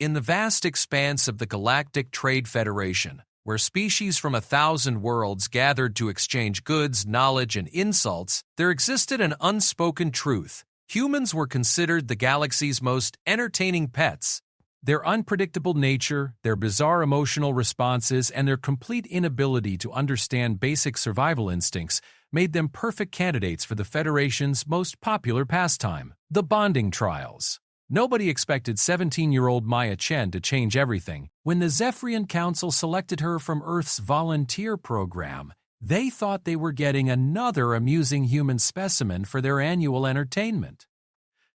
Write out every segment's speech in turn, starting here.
In the vast expanse of the Galactic Trade Federation, where species from 1,000 worlds gathered to exchange goods, knowledge, and insults, there existed an unspoken truth. Humans were considered the galaxy's most entertaining pets. Their unpredictable nature, their bizarre emotional responses, and their complete inability to understand basic survival instincts made them perfect candidates for the Federation's most popular pastime, the bonding trials. Nobody expected 17-year-old Maya Chen to change everything. When the Zephyrian Council selected her from Earth's volunteer program, they thought they were getting another amusing human specimen for their annual entertainment.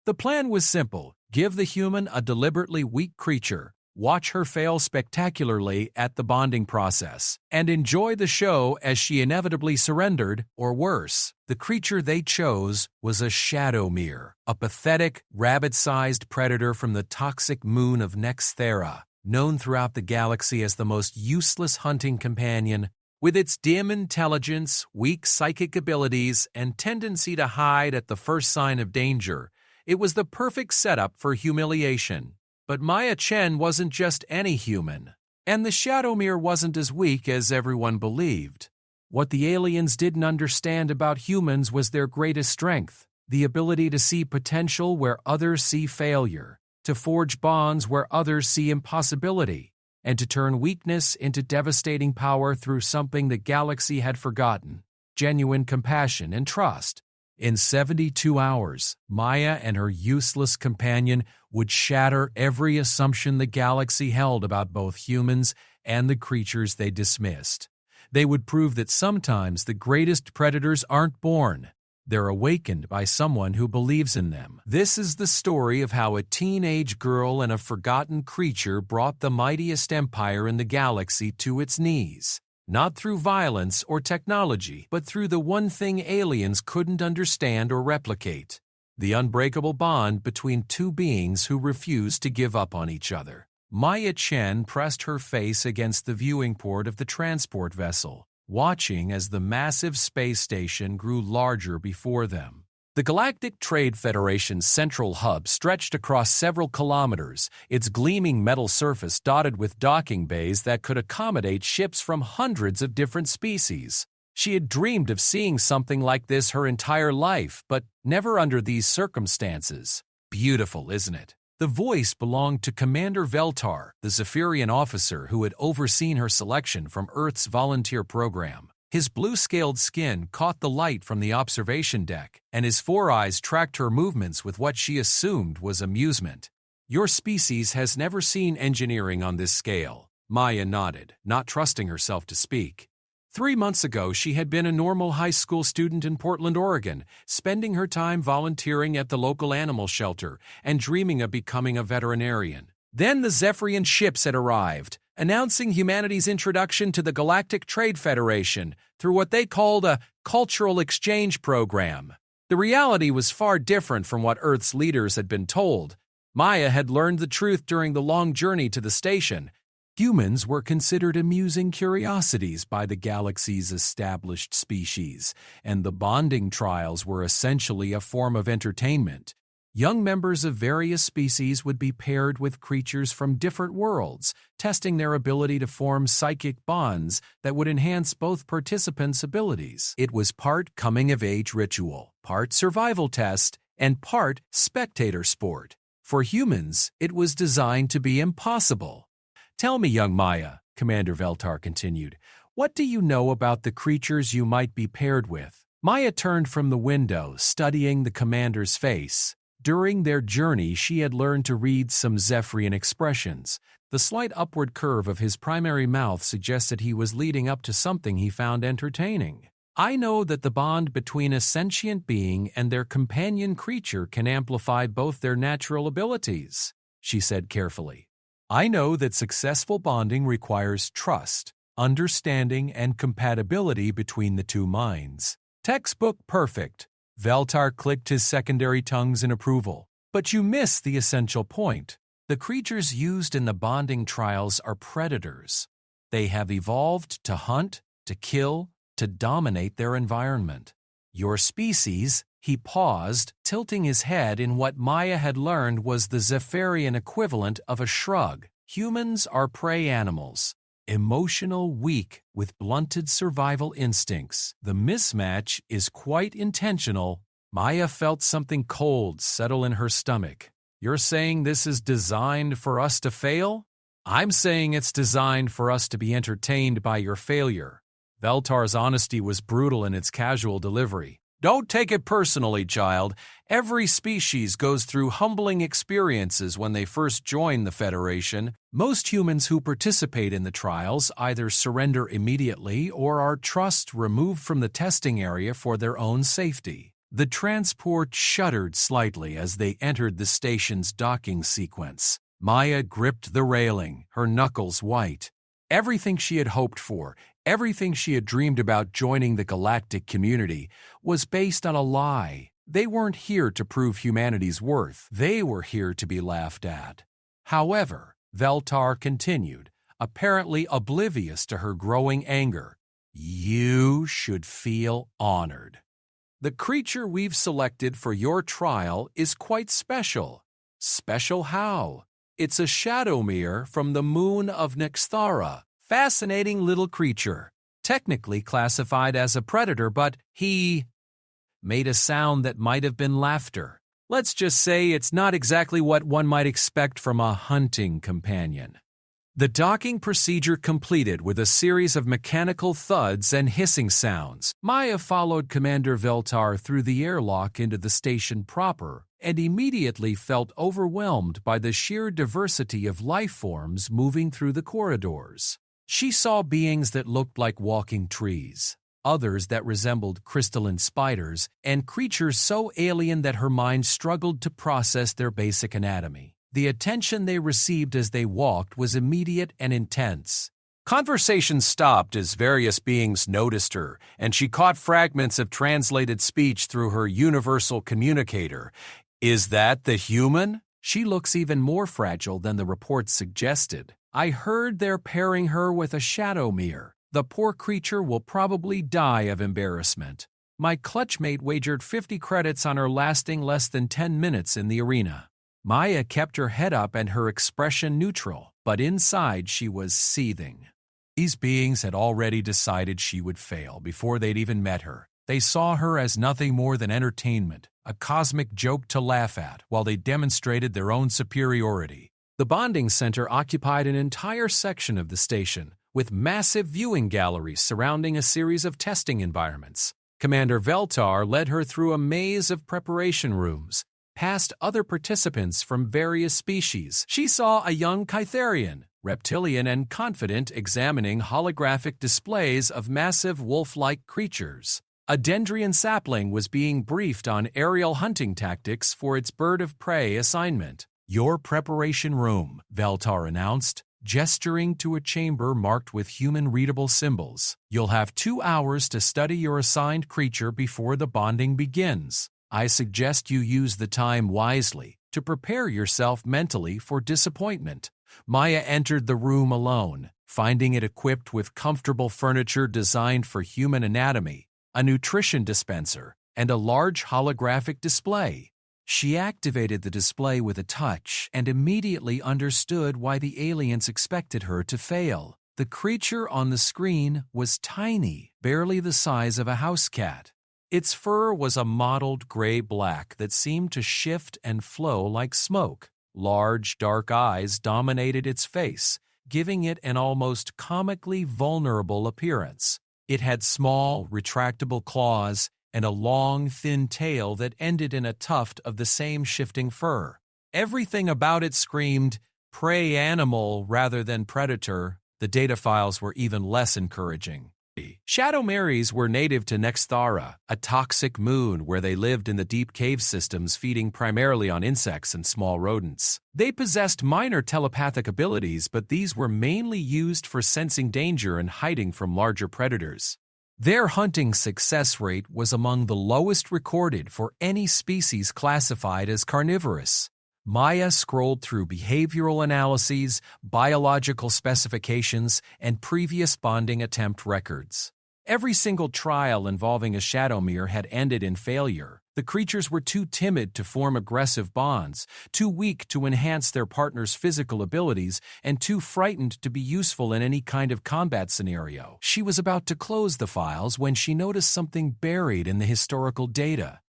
The plan was simple: give the human a deliberately weak creature, watch her fail spectacularly at the bonding process, and enjoy the show as she inevitably surrendered, or worse. The creature they chose was a Shadowmere, a pathetic, rabbit-sized predator from the toxic moon of Nexthera, known throughout the galaxy as the most useless hunting companion. With its dim intelligence, weak psychic abilities, and tendency to hide at the first sign of danger, it was the perfect setup for humiliation. But Maya Chen wasn't just any human, and the Shadowmere wasn't as weak as everyone believed. What the aliens didn't understand about humans was their greatest strength: the ability to see potential where others see failure, to forge bonds where others see impossibility, and to turn weakness into devastating power through something the galaxy had forgotten: genuine compassion and trust. In 72 hours, Maya and her useless companion would shatter every assumption the galaxy held about both humans and the creatures they dismissed. They would prove that sometimes the greatest predators aren't born. They're awakened by someone who believes in them. This is the story of how a teenage girl and a forgotten creature brought the mightiest empire in the galaxy to its knees. Not through violence or technology, but through the one thing aliens couldn't understand or replicate: the unbreakable bond between two beings who refused to give up on each other. Maya Chen pressed her face against the viewing port of the transport vessel, watching as the massive space station grew larger before them. The Galactic Trade Federation's central hub stretched across several kilometers, its gleaming metal surface dotted with docking bays that could accommodate ships from hundreds of different species. She had dreamed of seeing something like this her entire life, but never under these circumstances. Beautiful, isn't it? The voice belonged to Commander Veltar, the Zephyrian officer who had overseen her selection from Earth's volunteer program. His blue-scaled skin caught the light from the observation deck, and his four eyes tracked her movements with what she assumed was amusement. "Your species has never seen engineering on this scale," Maya nodded, not trusting herself to speak. 3 months ago, she had been a normal high school student in Portland, Oregon, spending her time volunteering at the local animal shelter and dreaming of becoming a veterinarian. Then the Zephyrian ships had arrived, announcing humanity's introduction to the Galactic Trade Federation through what they called a cultural exchange program. The reality was far different from what Earth's leaders had been told. Maya had learned the truth during the long journey to the station. Humans were considered amusing curiosities by the galaxy's established species, and the bonding trials were essentially a form of entertainment. Young members of various species would be paired with creatures from different worlds, testing their ability to form psychic bonds that would enhance both participants' abilities. It was part coming-of-age ritual, part survival test, and part spectator sport. For humans, it was designed to be impossible. "Tell me, young Maya," Commander Veltar continued, "what do you know about the creatures you might be paired with?" Maya turned from the window, studying the commander's face. During their journey, she had learned to read some Zephyrian expressions. The slight upward curve of his primary mouth suggested he was leading up to something he found entertaining. "I know that the bond between a sentient being and their companion creature can amplify both their natural abilities," she said carefully. "I know that successful bonding requires trust, understanding, and compatibility between the two minds." Textbook perfect. Veltar clicked his secondary tongues in approval. "But you miss the essential point. The creatures used in the bonding trials are predators. They have evolved to hunt, to kill, to dominate their environment. Your species, He paused, tilting his head in what Maya had learned was the Zephyrian equivalent of a shrug. Humans are prey animals. Emotional, weak, with blunted survival instincts. The mismatch is quite intentional. Maya felt something cold settle in her stomach. You're saying this is designed for us to fail? I'm saying it's designed for us to be entertained by your failure. Veltar's honesty was brutal in its casual delivery. Don't take it personally, child. Every species goes through humbling experiences when they first join the Federation. Most humans who participate in the trials either surrender immediately or are trussed removed from the testing area for their own safety. The transport shuddered slightly as they entered the station's docking sequence. Maya gripped the railing, her knuckles white. Everything she had hoped for, everything she had dreamed about joining the galactic community, was based on a lie. They weren't here to prove humanity's worth. They were here to be laughed at. However, Veltar continued, apparently oblivious to her growing anger. You should feel honored. The creature we've selected for your trial is quite special. Special how? It's a Shadowmere from the moon of Nexthara. Fascinating little creature. Technically classified as a predator, but he made a sound that might have been laughter. Let's just say it's not exactly what one might expect from a hunting companion. The docking procedure completed with a series of mechanical thuds and hissing sounds. Maya followed Commander Veltar through the airlock into the station proper and immediately felt overwhelmed by the sheer diversity of life forms moving through the corridors. She saw beings that looked like walking trees, others that resembled crystalline spiders, and creatures so alien that her mind struggled to process their basic anatomy. The attention they received as they walked was immediate and intense. Conversation stopped as various beings noticed her, and she caught fragments of translated speech through her universal communicator. Is that the human? She looks even more fragile than the reports suggested. I heard they're pairing her with a Shadowmere. The poor creature will probably die of embarrassment. My clutchmate wagered 50 credits on her lasting less than 10 minutes in the arena. Maya kept her head up and her expression neutral, but inside she was seething. These beings had already decided she would fail before they'd even met her. They saw her as nothing more than entertainment, a cosmic joke to laugh at while they demonstrated their own superiority. The bonding center occupied an entire section of the station, with massive viewing galleries surrounding a series of testing environments. Commander Veltar led her through a maze of preparation rooms, past other participants from various species. She saw a young Kytherian, reptilian and confident, examining holographic displays of massive wolf-like creatures. A Dendrian sapling was being briefed on aerial hunting tactics for its bird of prey assignment. Your preparation room, Veltar announced, gesturing to a chamber marked with human-readable symbols. You'll have 2 hours to study your assigned creature before the bonding begins. I suggest you use the time wisely to prepare yourself mentally for disappointment. Maya entered the room alone, finding it equipped with comfortable furniture designed for human anatomy, a nutrition dispenser, and a large holographic display. She activated the display with a touch and immediately understood why the aliens expected her to fail. The creature on the screen was tiny, barely the size of a house cat. Its fur was a mottled gray-black that seemed to shift and flow like smoke. Large, dark eyes dominated its face, giving it an almost comically vulnerable appearance. It had small, retractable claws and a long, thin tail that ended in a tuft of the same shifting fur. Everything about it screamed prey animal rather than predator. The data files were even less encouraging. Shadowmeres were native to Nexthara, a toxic moon where they lived in the deep cave systems, feeding primarily on insects and small rodents. They possessed minor telepathic abilities, but these were mainly used for sensing danger and hiding from larger predators. Their hunting success rate was among the lowest recorded for any species classified as carnivorous. Maya scrolled through behavioral analyses, biological specifications, and previous bonding attempt records. Every single trial involving a Shadowmere had ended in failure. The creatures were too timid to form aggressive bonds, too weak to enhance their partner's physical abilities, and too frightened to be useful in any kind of combat scenario. She was about to close the files when she noticed something buried in the historical data.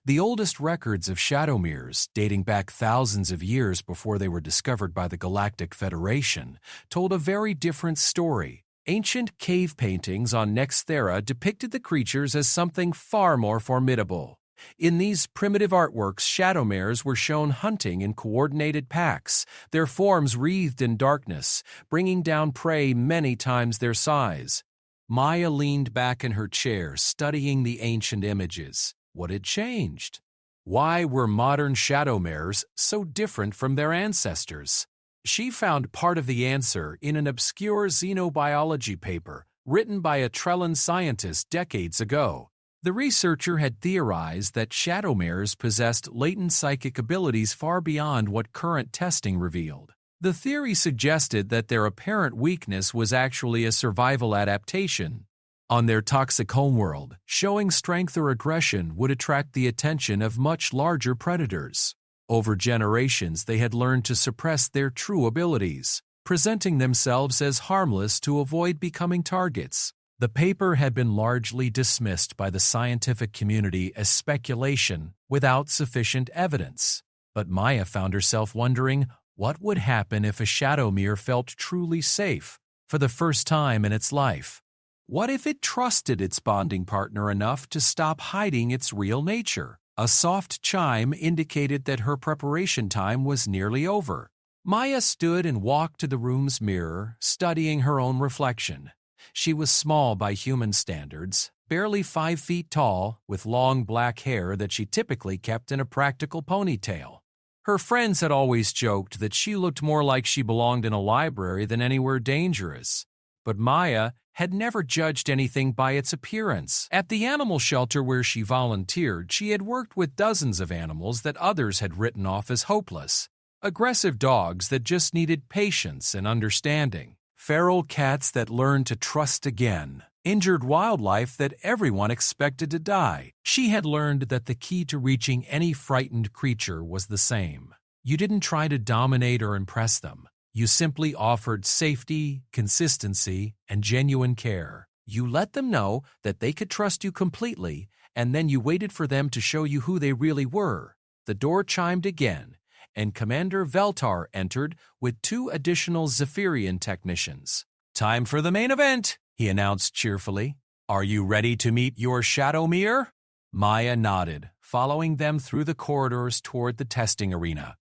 The oldest records of shadow mirrors, dating back thousands of years before they were discovered by the Galactic Federation, told a very different story. Ancient cave paintings on Nexthera depicted the creatures as something far more formidable. In these primitive artworks, shadow mares were shown hunting in coordinated packs, their forms wreathed in darkness, bringing down prey many times their size. Maya leaned back in her chair, studying the ancient images. What had changed? Why were modern shadow mares so different from their ancestors? She found part of the answer in an obscure xenobiology paper written by a Trellan scientist decades ago. The researcher had theorized that shadow mares possessed latent psychic abilities far beyond what current testing revealed. The theory suggested that their apparent weakness was actually a survival adaptation. On their toxic homeworld, showing strength or aggression would attract the attention of much larger predators. Over generations, they had learned to suppress their true abilities, presenting themselves as harmless to avoid becoming targets. The paper had been largely dismissed by the scientific community as speculation without sufficient evidence. But Maya found herself wondering what would happen if a shadow mirror felt truly safe for the first time in its life. What if it trusted its bonding partner enough to stop hiding its real nature? A soft chime indicated that her preparation time was nearly over. Maya stood and walked to the room's mirror, studying her own reflection. She was small by human standards, barely 5 feet tall, with long black hair that she typically kept in a practical ponytail. Her friends had always joked that she looked more like she belonged in a library than anywhere dangerous. But Maya had never judged anything by its appearance. At the animal shelter where she volunteered, she had worked with dozens of animals that others had written off as hopeless. Aggressive dogs that just needed patience and understanding. Feral cats that learned to trust again. Injured wildlife that everyone expected to die. She had learned that the key to reaching any frightened creature was the same. You didn't try to dominate or impress them. You simply offered safety, consistency, and genuine care. You let them know that they could trust you completely, and then you waited for them to show you who they really were. The door chimed again, and Commander Veltar entered with 2 additional Zephyrian technicians. "Time for the main event," he announced cheerfully. "Are you ready to meet your shadow mirror?" Maya nodded, following them through the corridors toward the testing arena.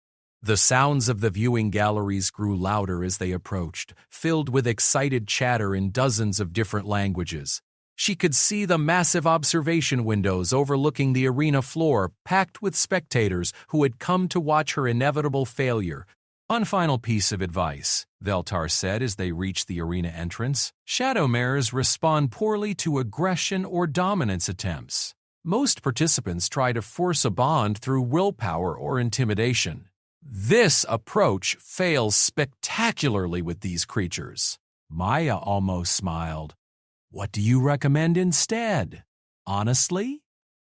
The sounds of the viewing galleries grew louder as they approached, filled with excited chatter in dozens of different languages. She could see the massive observation windows overlooking the arena floor, packed with spectators who had come to watch her inevitable failure. "One final piece of advice," Veltar said as they reached the arena entrance. "Shadow mares respond poorly to aggression or dominance attempts. Most participants try to force a bond through willpower or intimidation. This approach fails spectacularly with these creatures." Maya almost smiled. "What do you recommend instead?" "Honestly,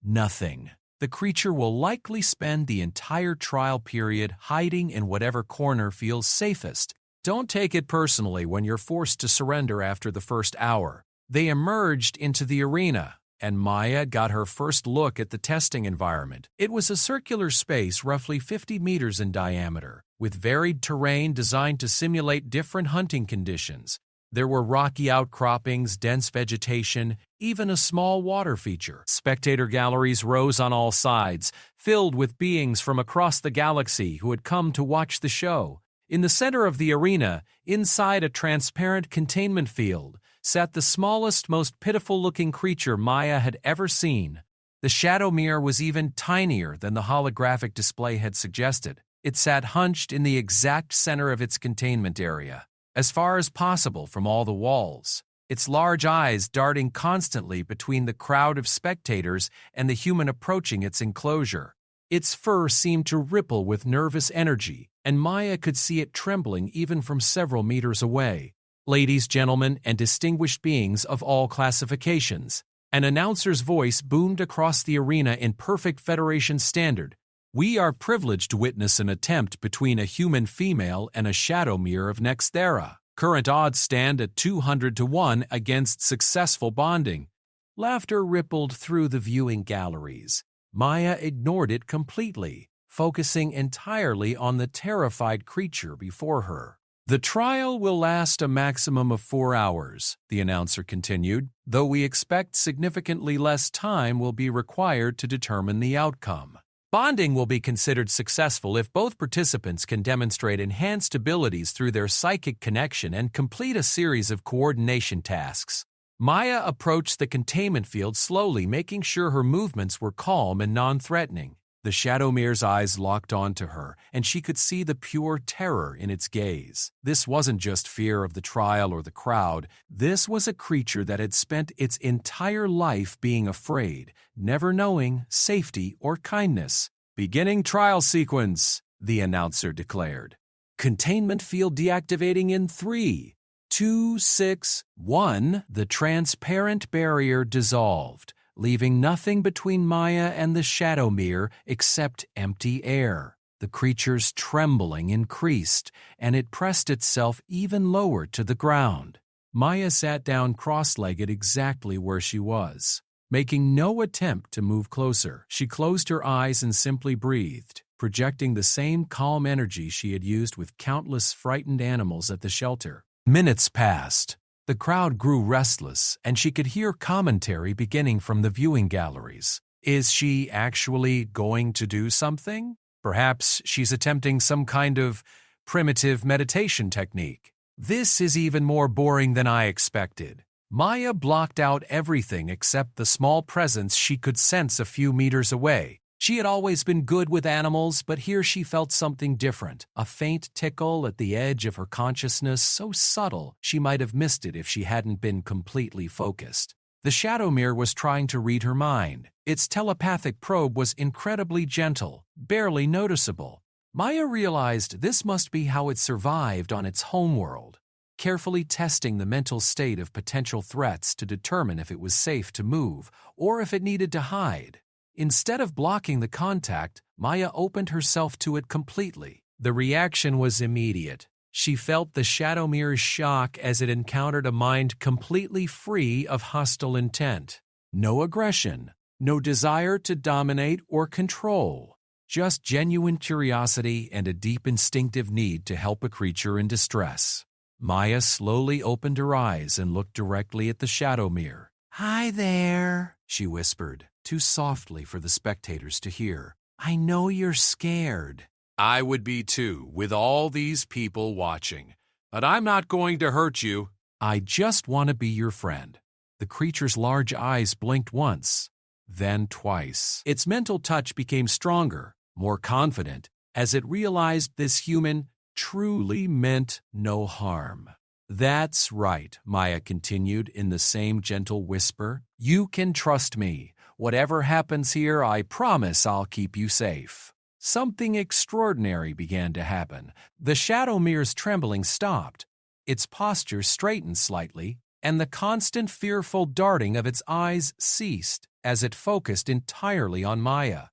nothing. The creature will likely spend the entire trial period hiding in whatever corner feels safest. Don't take it personally when you're forced to surrender after the first hour." They emerged into the arena, and Maya got her first look at the testing environment. It was a circular space roughly 50 meters in diameter, with varied terrain designed to simulate different hunting conditions. There were rocky outcroppings, dense vegetation, even a small water feature. Spectator galleries rose on all sides, filled with beings from across the galaxy who had come to watch the show. In the center of the arena, inside a transparent containment field, sat the smallest, most pitiful-looking creature Maya had ever seen. The shadow mirror was even tinier than the holographic display had suggested. It sat hunched in the exact center of its containment area, as far as possible from all the walls, its large eyes darting constantly between the crowd of spectators and the human approaching its enclosure. Its fur seemed to ripple with nervous energy, and Maya could see it trembling even from several meters away. "Ladies, gentlemen, and distinguished beings of all classifications, An announcer's voice boomed across the arena in perfect Federation standard. "We are privileged to witness an attempt between a human female and a shadow mirror of Nexthera. Current odds stand at 200 to 1 against successful bonding." Laughter rippled through the viewing galleries. Maya ignored it completely, focusing entirely on the terrified creature before her. "The trial will last a maximum of 4 hours," the announcer continued, "though we expect significantly less time will be required to determine the outcome. Bonding will be considered successful if both participants can demonstrate enhanced abilities through their psychic connection and complete a series of coordination tasks." Maya approached the containment field slowly, making sure her movements were calm and non-threatening. The shadow mirror's eyes locked onto her, and she could see the pure terror in its gaze. This wasn't just fear of the trial or the crowd. This was a creature that had spent its entire life being afraid, never knowing safety or kindness. "Beginning trial sequence," the announcer declared. "Containment field deactivating in 3, 2, 6, 1. The transparent barrier dissolved, leaving nothing between Maya and the shadow mirror except empty air. The creature's trembling increased, and it pressed itself even lower to the ground. Maya sat down cross-legged exactly where she was, making no attempt to move closer. She closed her eyes and simply breathed, projecting the same calm energy she had used with countless frightened animals at the shelter. Minutes passed. The crowd grew restless, and she could hear commentary beginning from the viewing galleries. Is she actually going to do something? Perhaps she's attempting some kind of primitive meditation technique. This is even more boring than I expected. Maya blocked out everything except the small presence she could sense a few meters away. She had always been good with animals, but here she felt something different, a faint tickle at the edge of her consciousness, so subtle she might have missed it if she hadn't been completely focused. The shadow mirror was trying to read her mind. Its telepathic probe was incredibly gentle, barely noticeable. Maya realized this must be how it survived on its homeworld, carefully testing the mental state of potential threats to determine if it was safe to move or if it needed to hide. Instead of blocking the contact, Maya opened herself to it completely. The reaction was immediate. She felt the shadow mirror's shock as it encountered a mind completely free of hostile intent. No aggression, no desire to dominate or control, just genuine curiosity and a deep instinctive need to help a creature in distress. Maya slowly opened her eyes and looked directly at the shadow mirror. "Hi there," she whispered, too softly for the spectators to hear. "I know you're scared." "I would be too, with all these people watching. But I'm not going to hurt you. I just want to be your friend." The creature's large eyes blinked once, then twice. Its mental touch became stronger, more confident, as it realized this human truly meant no harm. "That's right," Maya continued in the same gentle whisper. "You can trust me. Whatever happens here, I promise I'll keep you safe." Something extraordinary began to happen. The shadow mirror's trembling stopped. Its posture straightened slightly, and the constant fearful darting of its eyes ceased as it focused entirely on Maya.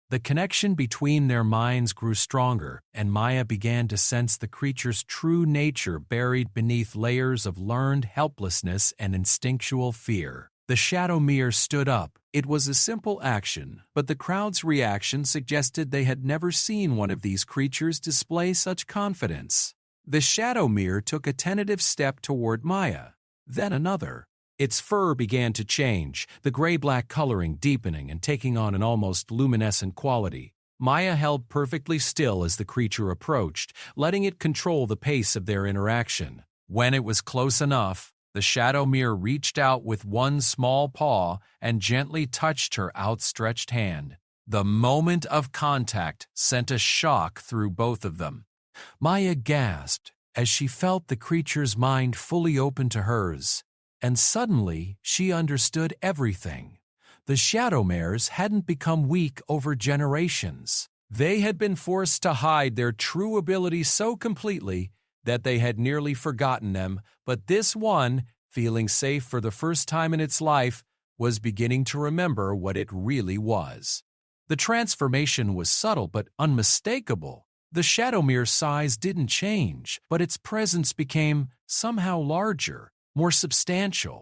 The connection between their minds grew stronger, and Maya began to sense the creature's true nature buried beneath layers of learned helplessness and instinctual fear. The shadow mirror stood up. It was a simple action, but the crowd's reaction suggested they had never seen one of these creatures display such confidence. The shadow mirror took a tentative step toward Maya, then another. Its fur began to change, the gray-black coloring deepening and taking on an almost luminescent quality. Maya held perfectly still as the creature approached, letting it control the pace of their interaction. When it was close enough, the shadow mirror reached out with one small paw and gently touched her outstretched hand. The moment of contact sent a shock through both of them. Maya gasped as she felt the creature's mind fully open to hers, and suddenly she understood everything. The shadow mirrors hadn't become weak over generations. They had been forced to hide their true abilities so completely that they had nearly forgotten them, but this one, feeling safe for the first time in its life, was beginning to remember what it really was. The transformation was subtle but unmistakable. The Shadowmere's size didn't change, but its presence became somehow larger, more substantial.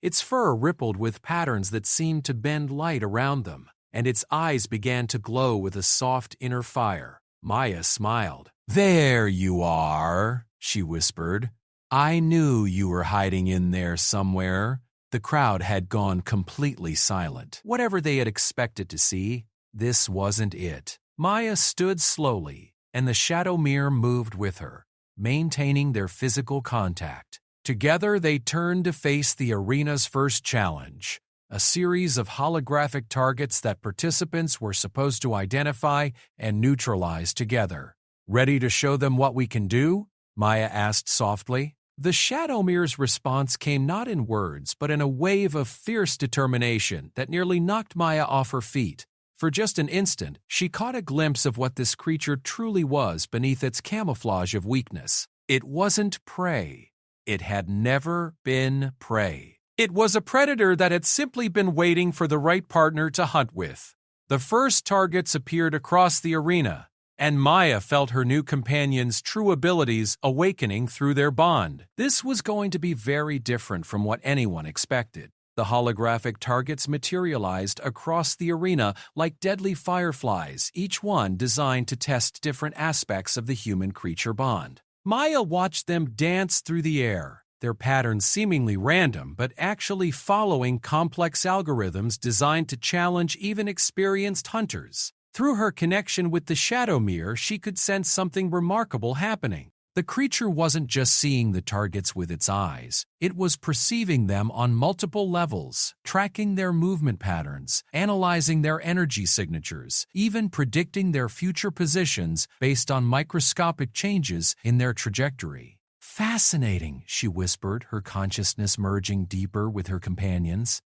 Its fur rippled with patterns that seemed to bend light around them, and its eyes began to glow with a soft inner fire. Maya smiled. "There you are," she whispered. "I knew you were hiding in there somewhere." The crowd had gone completely silent. Whatever they had expected to see, this wasn't it. Maya stood slowly, and the Shadowmere moved with her, maintaining their physical contact. Together, they turned to face the arena's first challenge, a series of holographic targets that participants were supposed to identify and neutralize together. "Ready to show them what we can do?" Maya asked softly. The Shadowmere's response came not in words, but in a wave of fierce determination that nearly knocked Maya off her feet. For just an instant, she caught a glimpse of what this creature truly was beneath its camouflage of weakness. It wasn't prey. It had never been prey. It was a predator that had simply been waiting for the right partner to hunt with. The first targets appeared across the arena, and Maya felt her new companion's true abilities awakening through their bond. This was going to be very different from what anyone expected. The holographic targets materialized across the arena like deadly fireflies, each one designed to test different aspects of the human-creature bond. Maya watched them dance through the air, their patterns seemingly random but actually following complex algorithms designed to challenge even experienced hunters. Through her connection with the Shadowmere, she could sense something remarkable happening. The creature wasn't just seeing the targets with its eyes. It was perceiving them on multiple levels, tracking their movement patterns, analyzing their energy signatures, even predicting their future positions based on microscopic changes in their trajectory. "Fascinating," she whispered, her consciousness merging deeper with her companion's.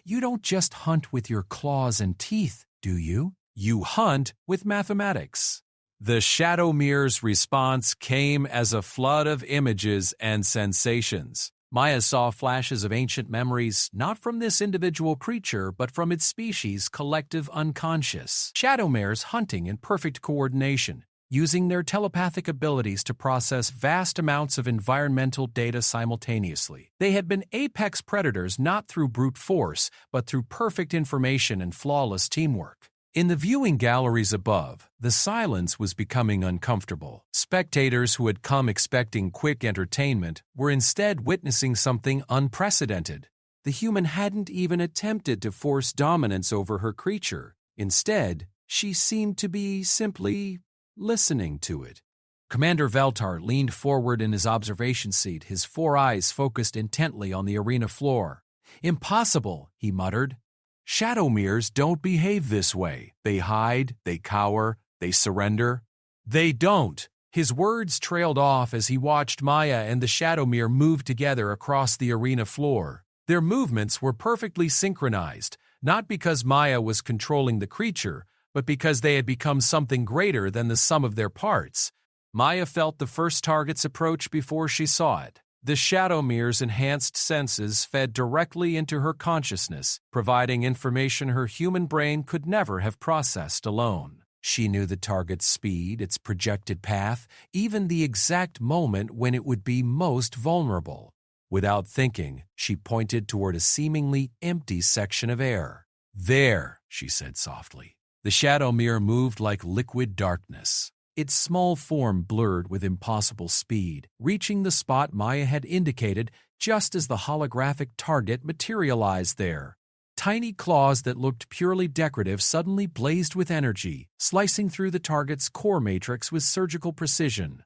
"You don't just hunt with your claws and teeth, do you? You hunt with mathematics." The Shadowmere's response came as a flood of images and sensations. Maya saw flashes of ancient memories, not from this individual creature, but from its species' collective unconscious. Shadowmeres hunting in perfect coordination, using their telepathic abilities to process vast amounts of environmental data simultaneously. They had been apex predators not through brute force, but through perfect information and flawless teamwork. In the viewing galleries above, the silence was becoming uncomfortable. Spectators who had come expecting quick entertainment were instead witnessing something unprecedented. The human hadn't even attempted to force dominance over her creature. Instead, she seemed to be simply listening to it. Commander Veltar leaned forward in his observation seat, his 4 eyes focused intently on the arena floor. "Impossible," he muttered. "Shadowmeres don't behave this way. They hide, they cower, they surrender." "They don't." His words trailed off as he watched Maya and the Shadowmere move together across the arena floor. Their movements were perfectly synchronized, not because Maya was controlling the creature, but because they had become something greater than the sum of their parts. Maya felt the first target's approach before she saw it. The Shadowmere's enhanced senses fed directly into her consciousness, providing information her human brain could never have processed alone. She knew the target's speed, its projected path, even the exact moment when it would be most vulnerable. Without thinking, she pointed toward a seemingly empty section of air. "There," she said softly. The Shadowmere moved like liquid darkness. Its small form blurred with impossible speed, reaching the spot Maya had indicated just as the holographic target materialized there. Tiny claws that looked purely decorative suddenly blazed with energy, slicing through the target's core matrix with surgical precision.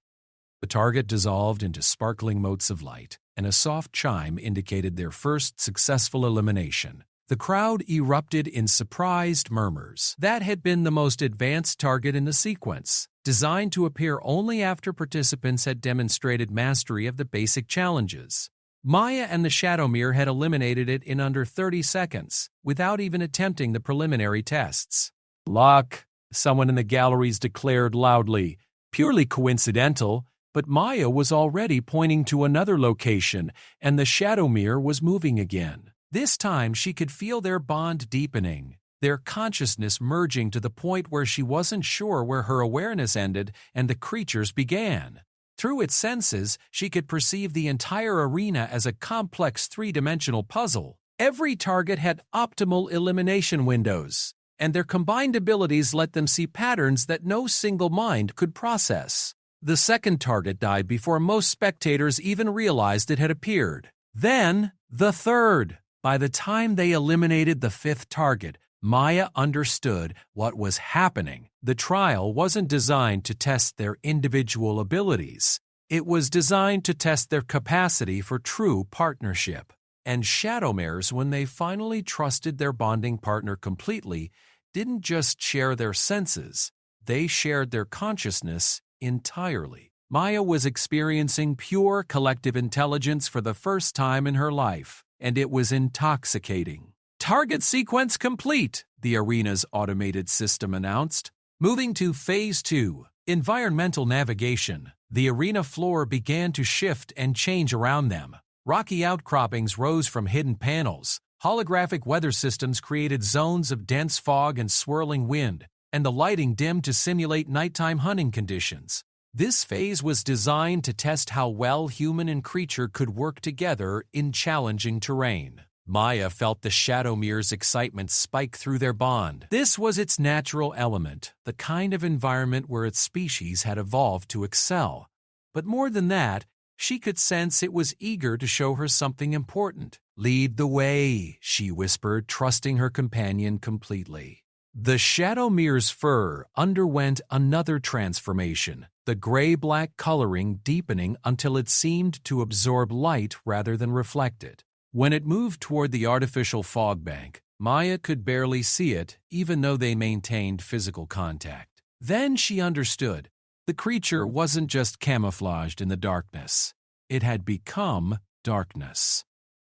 The target dissolved into sparkling motes of light, and a soft chime indicated their first successful elimination. The crowd erupted in surprised murmurs. That had been the most advanced target in the sequence, designed to appear only after participants had demonstrated mastery of the basic challenges. Maya and the Shadowmere had eliminated it in under 30 seconds, without even attempting the preliminary tests. "Luck," someone in the galleries declared loudly. Purely coincidental, but Maya was already pointing to another location, and the Shadowmere was moving again. This time she could feel their bond deepening, their consciousness merging to the point where she wasn't sure where her awareness ended and the creatures began. Through its senses, she could perceive the entire arena as a complex three-dimensional puzzle. Every target had optimal elimination windows, and their combined abilities let them see patterns that no single mind could process. The second target died before most spectators even realized it had appeared. Then, the third. By the time they eliminated the fifth target, Maya understood what was happening. The trial wasn't designed to test their individual abilities. It was designed to test their capacity for true partnership. And Shadowmares, when they finally trusted their bonding partner completely, didn't just share their senses, they shared their consciousness entirely. Maya was experiencing pure collective intelligence for the first time in her life, and it was intoxicating. Target sequence complete, the arena's automated system announced. Moving to Phase 2, Environmental Navigation, the arena floor began to shift and change around them. Rocky outcroppings rose from hidden panels, holographic weather systems created zones of dense fog and swirling wind, and the lighting dimmed to simulate nighttime hunting conditions. This phase was designed to test how well human and creature could work together in challenging terrain. Maya felt the Shadowmere's excitement spike through their bond. This was its natural element, the kind of environment where its species had evolved to excel. But more than that, she could sense it was eager to show her something important. "Lead the way," she whispered, trusting her companion completely. The Shadowmere's fur underwent another transformation, the gray-black coloring deepening until it seemed to absorb light rather than reflect it. When it moved toward the artificial fog bank, Maya could barely see it, even though they maintained physical contact. Then she understood. The creature wasn't just camouflaged in the darkness. It had become darkness.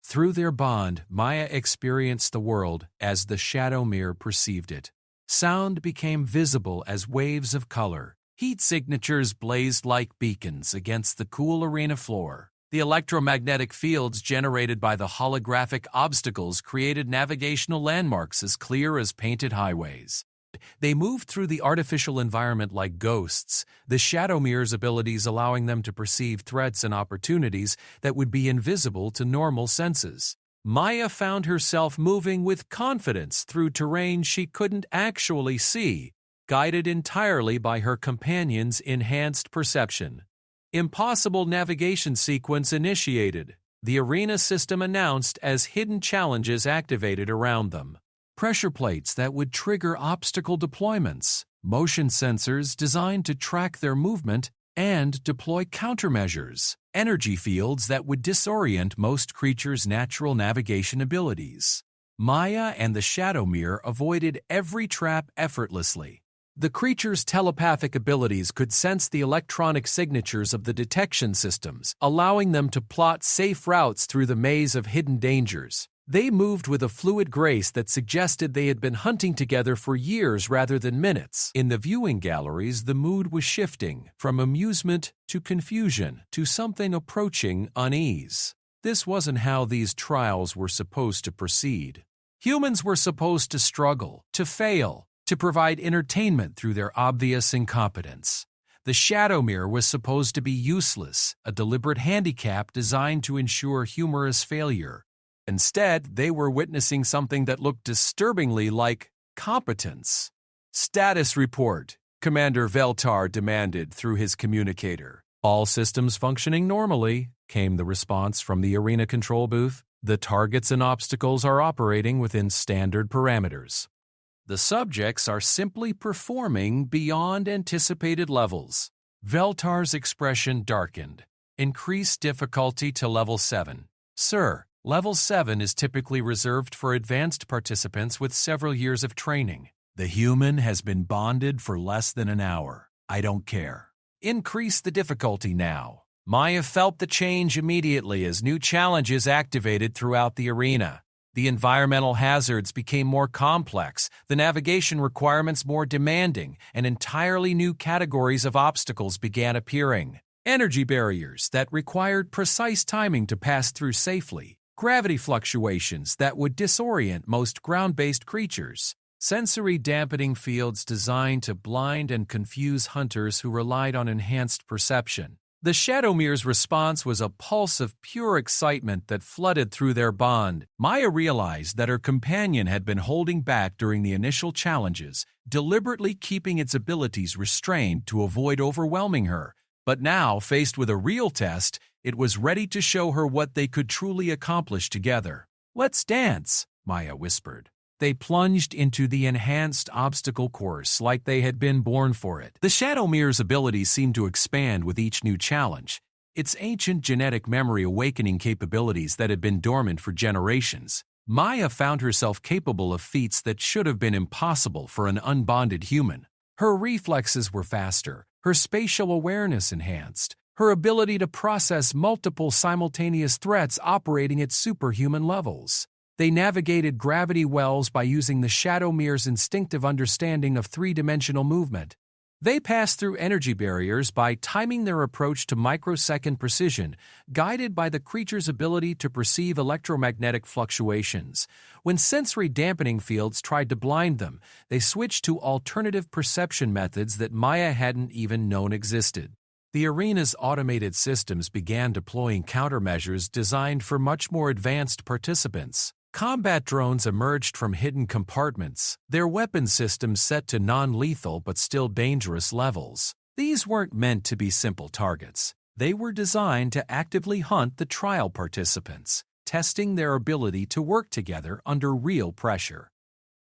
Through their bond, Maya experienced the world as the Shadowmere perceived it. Sound became visible as waves of color. Heat signatures blazed like beacons against the cool arena floor. The electromagnetic fields generated by the holographic obstacles created navigational landmarks as clear as painted highways. They moved through the artificial environment like ghosts, the Shadowmere's abilities allowing them to perceive threats and opportunities that would be invisible to normal senses. Maya found herself moving with confidence through terrain she couldn't actually see, guided entirely by her companion's enhanced perception. Impossible navigation sequence initiated. The arena system announced as hidden challenges activated around them. Pressure plates that would trigger obstacle deployments, motion sensors designed to track their movement and deploy countermeasures, energy fields that would disorient most creatures' natural navigation abilities. Maya and the Shadowmere avoided every trap effortlessly. The creature's telepathic abilities could sense the electronic signatures of the detection systems, allowing them to plot safe routes through the maze of hidden dangers. They moved with a fluid grace that suggested they had been hunting together for years rather than minutes. In the viewing galleries, the mood was shifting from amusement to confusion to something approaching unease. This wasn't how these trials were supposed to proceed. Humans were supposed to struggle, to fail, to provide entertainment through their obvious incompetence. The Shadowmere was supposed to be useless, a deliberate handicap designed to ensure humorous failure. Instead, they were witnessing something that looked disturbingly like competence. "Status report," Commander Veltar demanded through his communicator. "All systems functioning normally," came the response from the arena control booth. "The targets and obstacles are operating within standard parameters. The subjects are simply performing beyond anticipated levels." Veltar's expression darkened. "Increase difficulty to level 7. Sir, level 7 is typically reserved for advanced participants with several years of training. The human has been bonded for less than an hour. I don't care. Increase the difficulty now." Maya felt the change immediately as new challenges activated throughout the arena. The environmental hazards became more complex, the navigation requirements more demanding, and entirely new categories of obstacles began appearing. Energy barriers that required precise timing to pass through safely, gravity fluctuations that would disorient most ground-based creatures, sensory dampening fields designed to blind and confuse hunters who relied on enhanced perception. The Shadowmere's response was a pulse of pure excitement that flooded through their bond. Maya realized that her companion had been holding back during the initial challenges, deliberately keeping its abilities restrained to avoid overwhelming her. But now, faced with a real test, it was ready to show her what they could truly accomplish together. "Let's dance," Maya whispered. They plunged into the enhanced obstacle course like they had been born for it. The Shadowmere's abilities seemed to expand with each new challenge, its ancient genetic memory awakening capabilities that had been dormant for generations. Maya found herself capable of feats that should have been impossible for an unbonded human. Her reflexes were faster, her spatial awareness enhanced, her ability to process multiple simultaneous threats operating at superhuman levels. They navigated gravity wells by using the Shadowmere's instinctive understanding of three-dimensional movement. They passed through energy barriers by timing their approach to microsecond precision, guided by the creature's ability to perceive electromagnetic fluctuations. When sensory dampening fields tried to blind them, they switched to alternative perception methods that Maya hadn't even known existed. The arena's automated systems began deploying countermeasures designed for much more advanced participants. Combat drones emerged from hidden compartments, their weapon systems set to non-lethal but still dangerous levels. These weren't meant to be simple targets. They were designed to actively hunt the trial participants, testing their ability to work together under real pressure.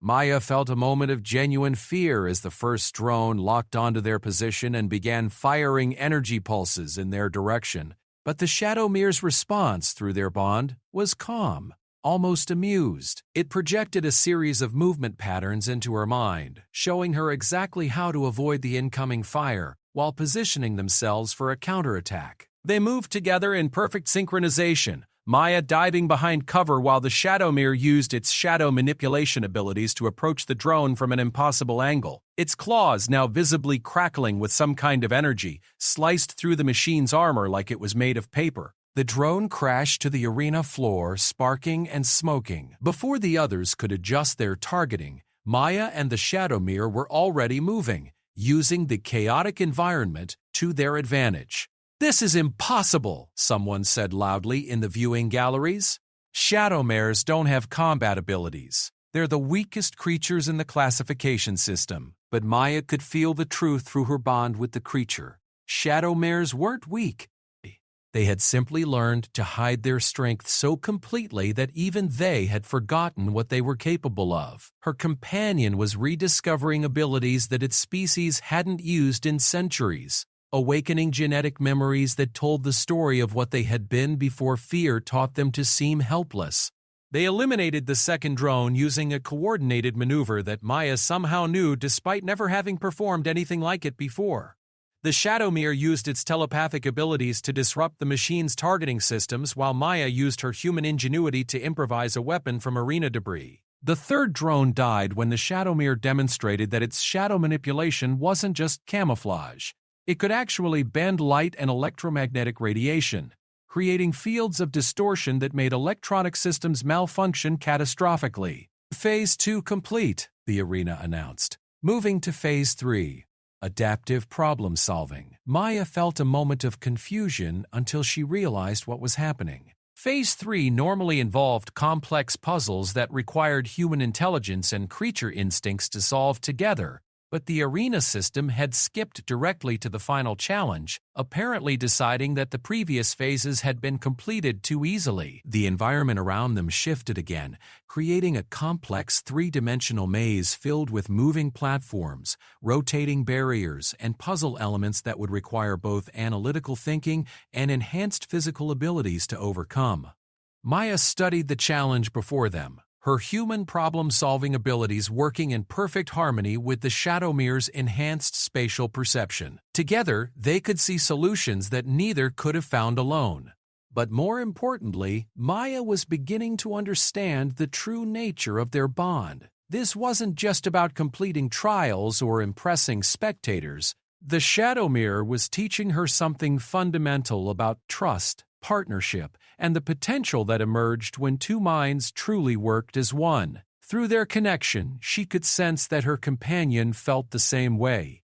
Maya felt a moment of genuine fear as the first drone locked onto their position and began firing energy pulses in their direction. But the Shadowmere's response through their bond was calm, almost amused. It projected a series of movement patterns into her mind, showing her exactly how to avoid the incoming fire while positioning themselves for a counterattack. They moved together in perfect synchronization, Maya diving behind cover while the Shadowmere used its shadow manipulation abilities to approach the drone from an impossible angle. Its claws, now visibly crackling with some kind of energy, sliced through the machine's armor like it was made of paper. The drone crashed to the arena floor, sparking and smoking. Before the others could adjust their targeting, Maya and the Shadowmere were already moving, using the chaotic environment to their advantage. "This is impossible," someone said loudly in the viewing galleries. "Shadowmares don't have combat abilities. They're the weakest creatures in the classification system." But Maya could feel the truth through her bond with the creature. Shadowmares weren't weak. They had simply learned to hide their strength so completely that even they had forgotten what they were capable of. Her companion was rediscovering abilities that its species hadn't used in centuries, awakening genetic memories that told the story of what they had been before fear taught them to seem helpless. They eliminated the second drone using a coordinated maneuver that Maya somehow knew despite never having performed anything like it before. The Shadowmere used its telepathic abilities to disrupt the machine's targeting systems while Maya used her human ingenuity to improvise a weapon from arena debris. The third drone died when the Shadowmere demonstrated that its shadow manipulation wasn't just camouflage. It could actually bend light and electromagnetic radiation, creating fields of distortion that made electronic systems malfunction catastrophically. Phase 2 complete, the arena announced. Moving to Phase 3. Adaptive problem solving. Maya felt a moment of confusion until she realized what was happening. Phase 3 normally involved complex puzzles that required human intelligence and creature instincts to solve together, but the arena system had skipped directly to the final challenge, apparently deciding that the previous phases had been completed too easily. The environment around them shifted again, creating a complex three-dimensional maze filled with moving platforms, rotating barriers, and puzzle elements that would require both analytical thinking and enhanced physical abilities to overcome. Maya studied the challenge before them, her human problem-solving abilities working in perfect harmony with the Shadowmere's enhanced spatial perception. Together, they could see solutions that neither could have found alone. But more importantly, Maya was beginning to understand the true nature of their bond. This wasn't just about completing trials or impressing spectators. The Shadowmere was teaching her something fundamental about trust, partnership, and the potential that emerged when two minds truly worked as one. Through their connection, she could sense that her companion felt the same way.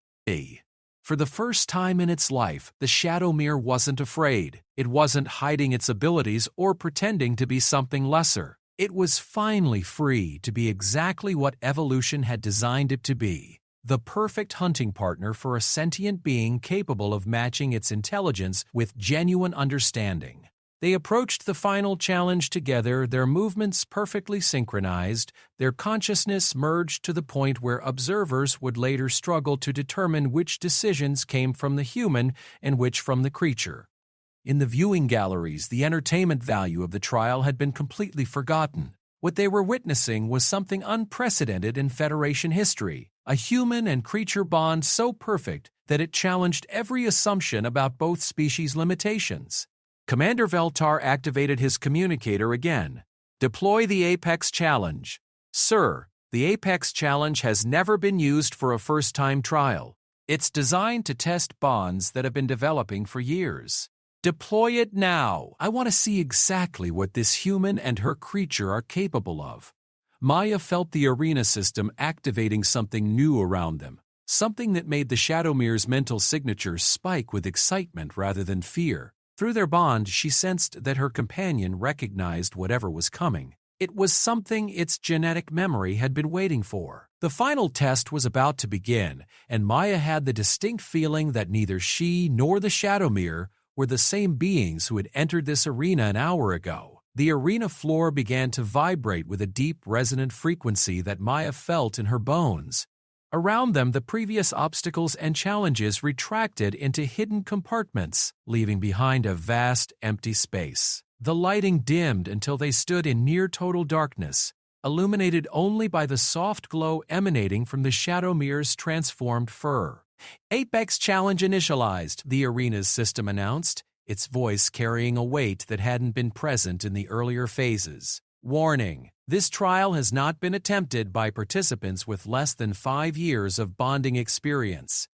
For the first time in its life, the Shadowmere wasn't afraid. It wasn't hiding its abilities or pretending to be something lesser. It was finally free to be exactly what evolution had designed it to be. The perfect hunting partner for a sentient being capable of matching its intelligence with genuine understanding. They approached the final challenge together, their movements perfectly synchronized, their consciousness merged to the point where observers would later struggle to determine which decisions came from the human and which from the creature. In the viewing galleries, the entertainment value of the trial had been completely forgotten. What they were witnessing was something unprecedented in Federation history, a human and creature bond so perfect that it challenged every assumption about both species' limitations. Commander Veltar activated his communicator again. Deploy the Apex Challenge. Sir, the Apex Challenge has never been used for a first-time trial. It's designed to test bonds that have been developing for years. Deploy it now. I want to see exactly what this human and her creature are capable of. Maya felt the arena system activating something new around them, something that made the Shadowmere's mental signatures spike with excitement rather than fear. Through their bond, she sensed that her companion recognized whatever was coming. It was something its genetic memory had been waiting for. The final test was about to begin, and Maya had the distinct feeling that neither she nor the Shadowmere were the same beings who had entered this arena an hour ago. The arena floor began to vibrate with a deep, resonant frequency that Maya felt in her bones. Around them, the previous obstacles and challenges retracted into hidden compartments, leaving behind a vast, empty space. The lighting dimmed until they stood in near-total darkness, illuminated only by the soft glow emanating from the Shadowmere's transformed fur. Apex Challenge initialized, the arena's system announced, its voice carrying a weight that hadn't been present in the earlier phases. Warning: this trial has not been attempted by participants with less than 5 years of bonding experience.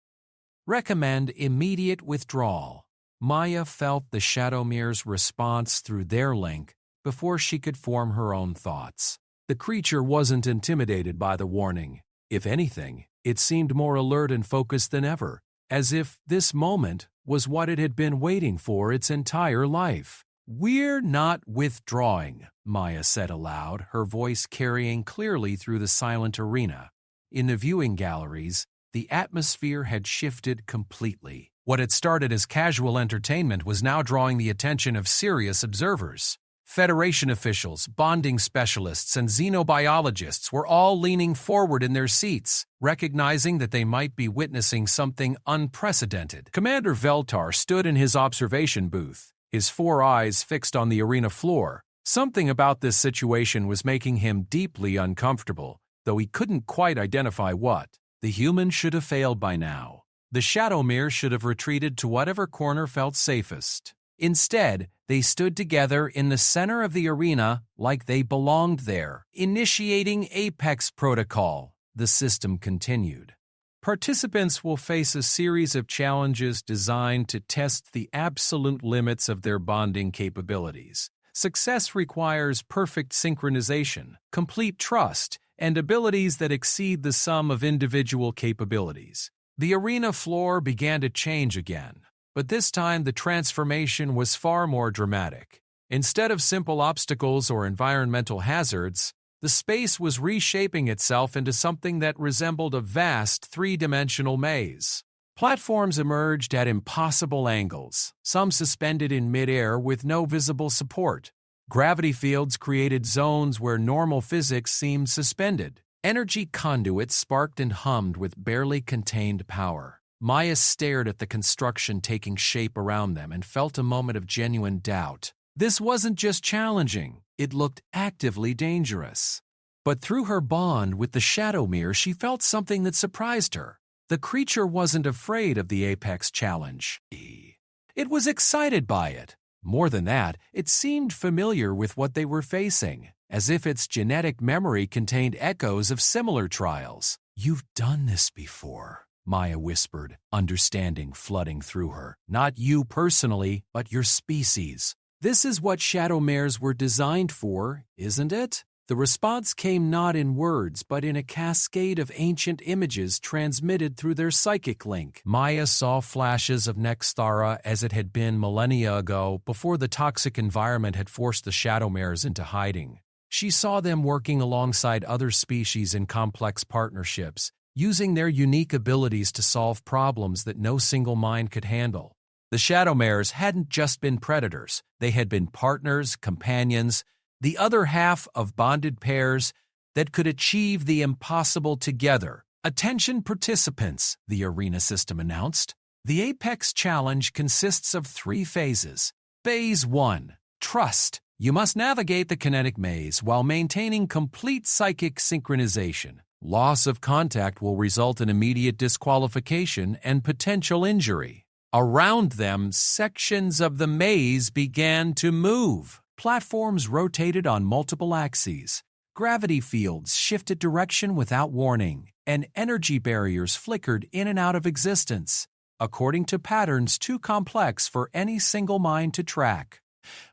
Recommend immediate withdrawal. Maya felt the Shadowmere's response through their link before she could form her own thoughts. The creature wasn't intimidated by the warning. If anything, it seemed more alert and focused than ever, as if this moment was what it had been waiting for its entire life. "We're not withdrawing," Maya said aloud, her voice carrying clearly through the silent arena. In the viewing galleries, the atmosphere had shifted completely. What had started as casual entertainment was now drawing the attention of serious observers. Federation officials, bonding specialists, and xenobiologists were all leaning forward in their seats, recognizing that they might be witnessing something unprecedented. Commander Veltar stood in his observation booth, his 4 eyes fixed on the arena floor. Something about this situation was making him deeply uncomfortable, though he couldn't quite identify what. The human should have failed by now. The Shadowmere should have retreated to whatever corner felt safest. Instead, they stood together in the center of the arena like they belonged there. Initiating Apex Protocol, the system continued. Participants will face a series of challenges designed to test the absolute limits of their bonding capabilities. Success requires perfect synchronization, complete trust, and abilities that exceed the sum of individual capabilities. The arena floor began to change again, but this time the transformation was far more dramatic. Instead of simple obstacles or environmental hazards, the space was reshaping itself into something that resembled a vast 3-dimensional maze. Platforms emerged at impossible angles, some suspended in midair with no visible support. Gravity fields created zones where normal physics seemed suspended. Energy conduits sparked and hummed with barely contained power. Maya stared at the construction taking shape around them and felt a moment of genuine doubt. This wasn't just challenging, it looked actively dangerous. But through her bond with the Shadowmere, she felt something that surprised her. The creature wasn't afraid of the Apex Challenge. It was excited by it. More than that, it seemed familiar with what they were facing, as if its genetic memory contained echoes of similar trials. "You've done this before," Maya whispered, understanding flooding through her. "Not you personally, but your species. This is what shadow mares were designed for, isn't it? The response came not in words, but in a cascade of ancient images transmitted through their psychic link. Maya saw flashes of Nexthara as it had been millennia ago, before the toxic environment had forced the shadow mares into hiding. She saw them working alongside other species in complex partnerships, using their unique abilities to solve problems that no single mind could handle. The shadow mares hadn't just been predators, they had been partners, companions, the other half of bonded pairs that could achieve the impossible together. Attention participants, the arena system announced. The Apex Challenge consists of 3 phases. Phase 1. Trust. You must navigate the kinetic maze while maintaining complete psychic synchronization. Loss of contact will result in immediate disqualification and potential injury. Around them, sections of the maze began to move. Platforms rotated on multiple axes. Gravity fields shifted direction without warning, and energy barriers flickered in and out of existence, according to patterns too complex for any single mind to track.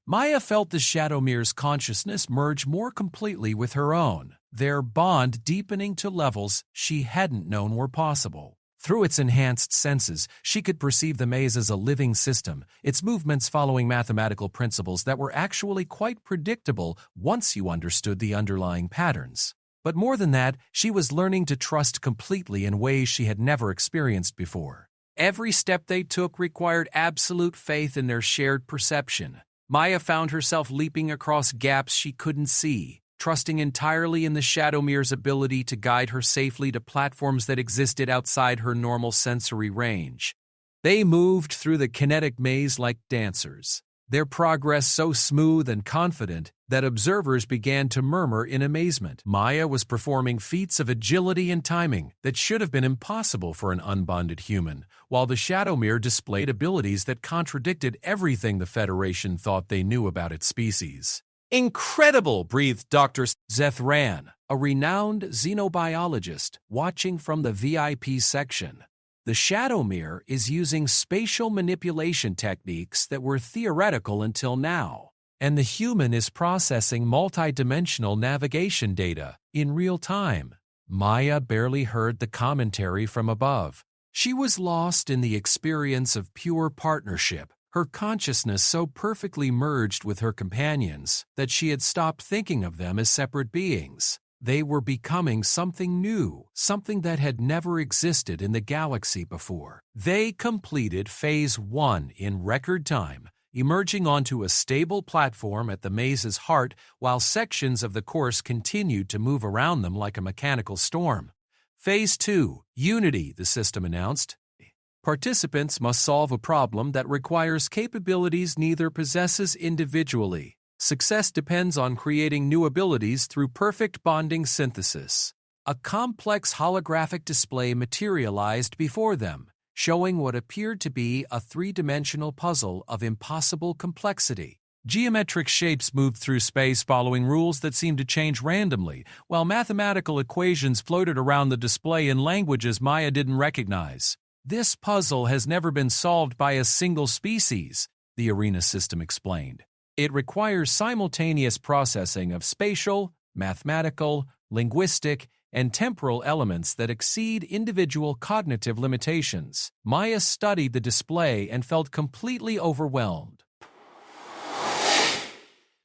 Maya felt the Shadowmere's consciousness merge more completely with her own, their bond deepening to levels she hadn't known were possible. Through its enhanced senses, she could perceive the maze as a living system, its movements following mathematical principles that were actually quite predictable once you understood the underlying patterns. But more than that, she was learning to trust completely in ways she had never experienced before. Every step they took required absolute faith in their shared perception. Maya found herself leaping across gaps she couldn't see, trusting entirely in the Shadowmere's ability to guide her safely to platforms that existed outside her normal sensory range. They moved through the kinetic maze like dancers, their progress so smooth and confident that observers began to murmur in amazement. Maya was performing feats of agility and timing that should have been impossible for an unbonded human, while the Shadowmere displayed abilities that contradicted everything the Federation thought they knew about its species. "Incredible," breathed Dr. Zethran, a renowned xenobiologist watching from the VIP section. The Shadowmere is using spatial manipulation techniques that were theoretical until now, and the human is processing multidimensional navigation data in real time. Maya barely heard the commentary from above. She was lost in the experience of pure partnership, her consciousness so perfectly merged with her companions that she had stopped thinking of them as separate beings. They were becoming something new, something that had never existed in the galaxy before. They completed Phase 1 in record time, emerging onto a stable platform at the maze's heart while sections of the course continued to move around them like a mechanical storm. Phase 2, Unity, the system announced. Participants must solve a problem that requires capabilities neither possesses individually. Success depends on creating new abilities through perfect bonding synthesis. A complex holographic display materialized before them, showing what appeared to be a 3-dimensional puzzle of impossible complexity. Geometric shapes moved through space following rules that seemed to change randomly, while mathematical equations floated around the display in languages Maya didn't recognize. "This puzzle has never been solved by a single species," the arena system explained. "It requires simultaneous processing of spatial, mathematical, linguistic, and temporal elements that exceed individual cognitive limitations." Maya studied the display and felt completely overwhelmed.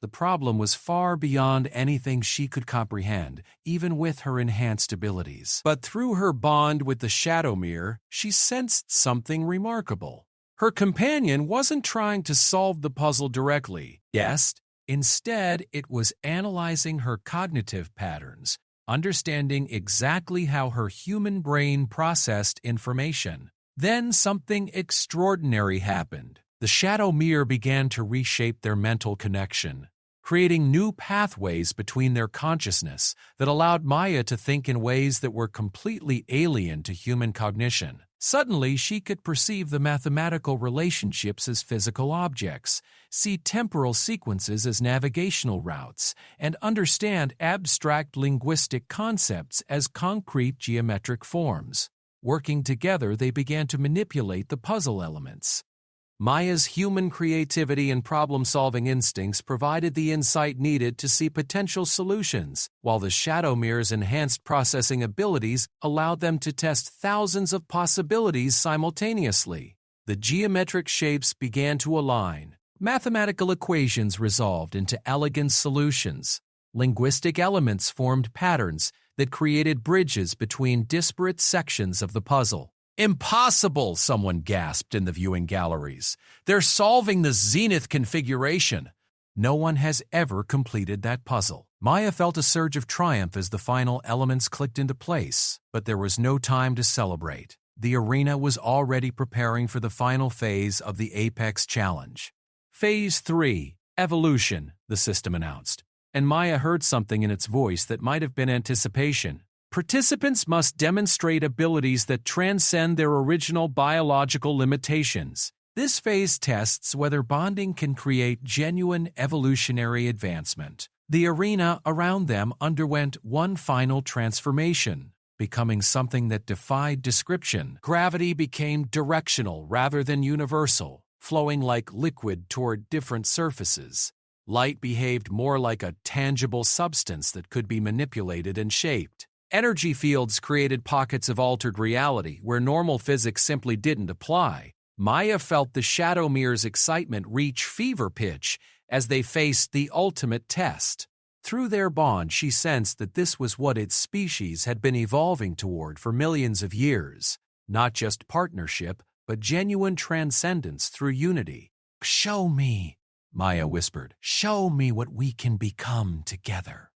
The problem was far beyond anything she could comprehend, even with her enhanced abilities. But through her bond with the Shadowmere, she sensed something remarkable. Her companion wasn't trying to solve the puzzle directly. Yes, instead, it was analyzing her cognitive patterns, understanding exactly how her human brain processed information. Then something extraordinary happened. The Shadowmere began to reshape their mental connection, creating new pathways between their consciousness that allowed Maya to think in ways that were completely alien to human cognition. Suddenly, she could perceive the mathematical relationships as physical objects, see temporal sequences as navigational routes, and understand abstract linguistic concepts as concrete geometric forms. Working together, they began to manipulate the puzzle elements. Maya's human creativity and problem-solving instincts provided the insight needed to see potential solutions, while the Shadowmere's enhanced processing abilities allowed them to test thousands of possibilities simultaneously. The geometric shapes began to align. Mathematical equations resolved into elegant solutions. Linguistic elements formed patterns that created bridges between disparate sections of the puzzle. "Impossible!" someone gasped in the viewing galleries. "They're solving the Zenith configuration." No one has ever completed that puzzle. Maya felt a surge of triumph as the final elements clicked into place, but there was no time to celebrate. The arena was already preparing for the final phase of the Apex Challenge. Phase 3, Evolution, the system announced, and Maya heard something in its voice that might have been anticipation. Participants must demonstrate abilities that transcend their original biological limitations. This phase tests whether bonding can create genuine evolutionary advancement. The arena around them underwent one final transformation, becoming something that defied description. Gravity became directional rather than universal, flowing like liquid toward different surfaces. Light behaved more like a tangible substance that could be manipulated and shaped. Energy fields created pockets of altered reality where normal physics simply didn't apply. Maya felt the Shadowmere's excitement reach fever pitch as they faced the ultimate test. Through their bond, she sensed that this was what its species had been evolving toward for millions of years. Not just partnership, but genuine transcendence through unity. "Show me," Maya whispered. "Show me what we can become together."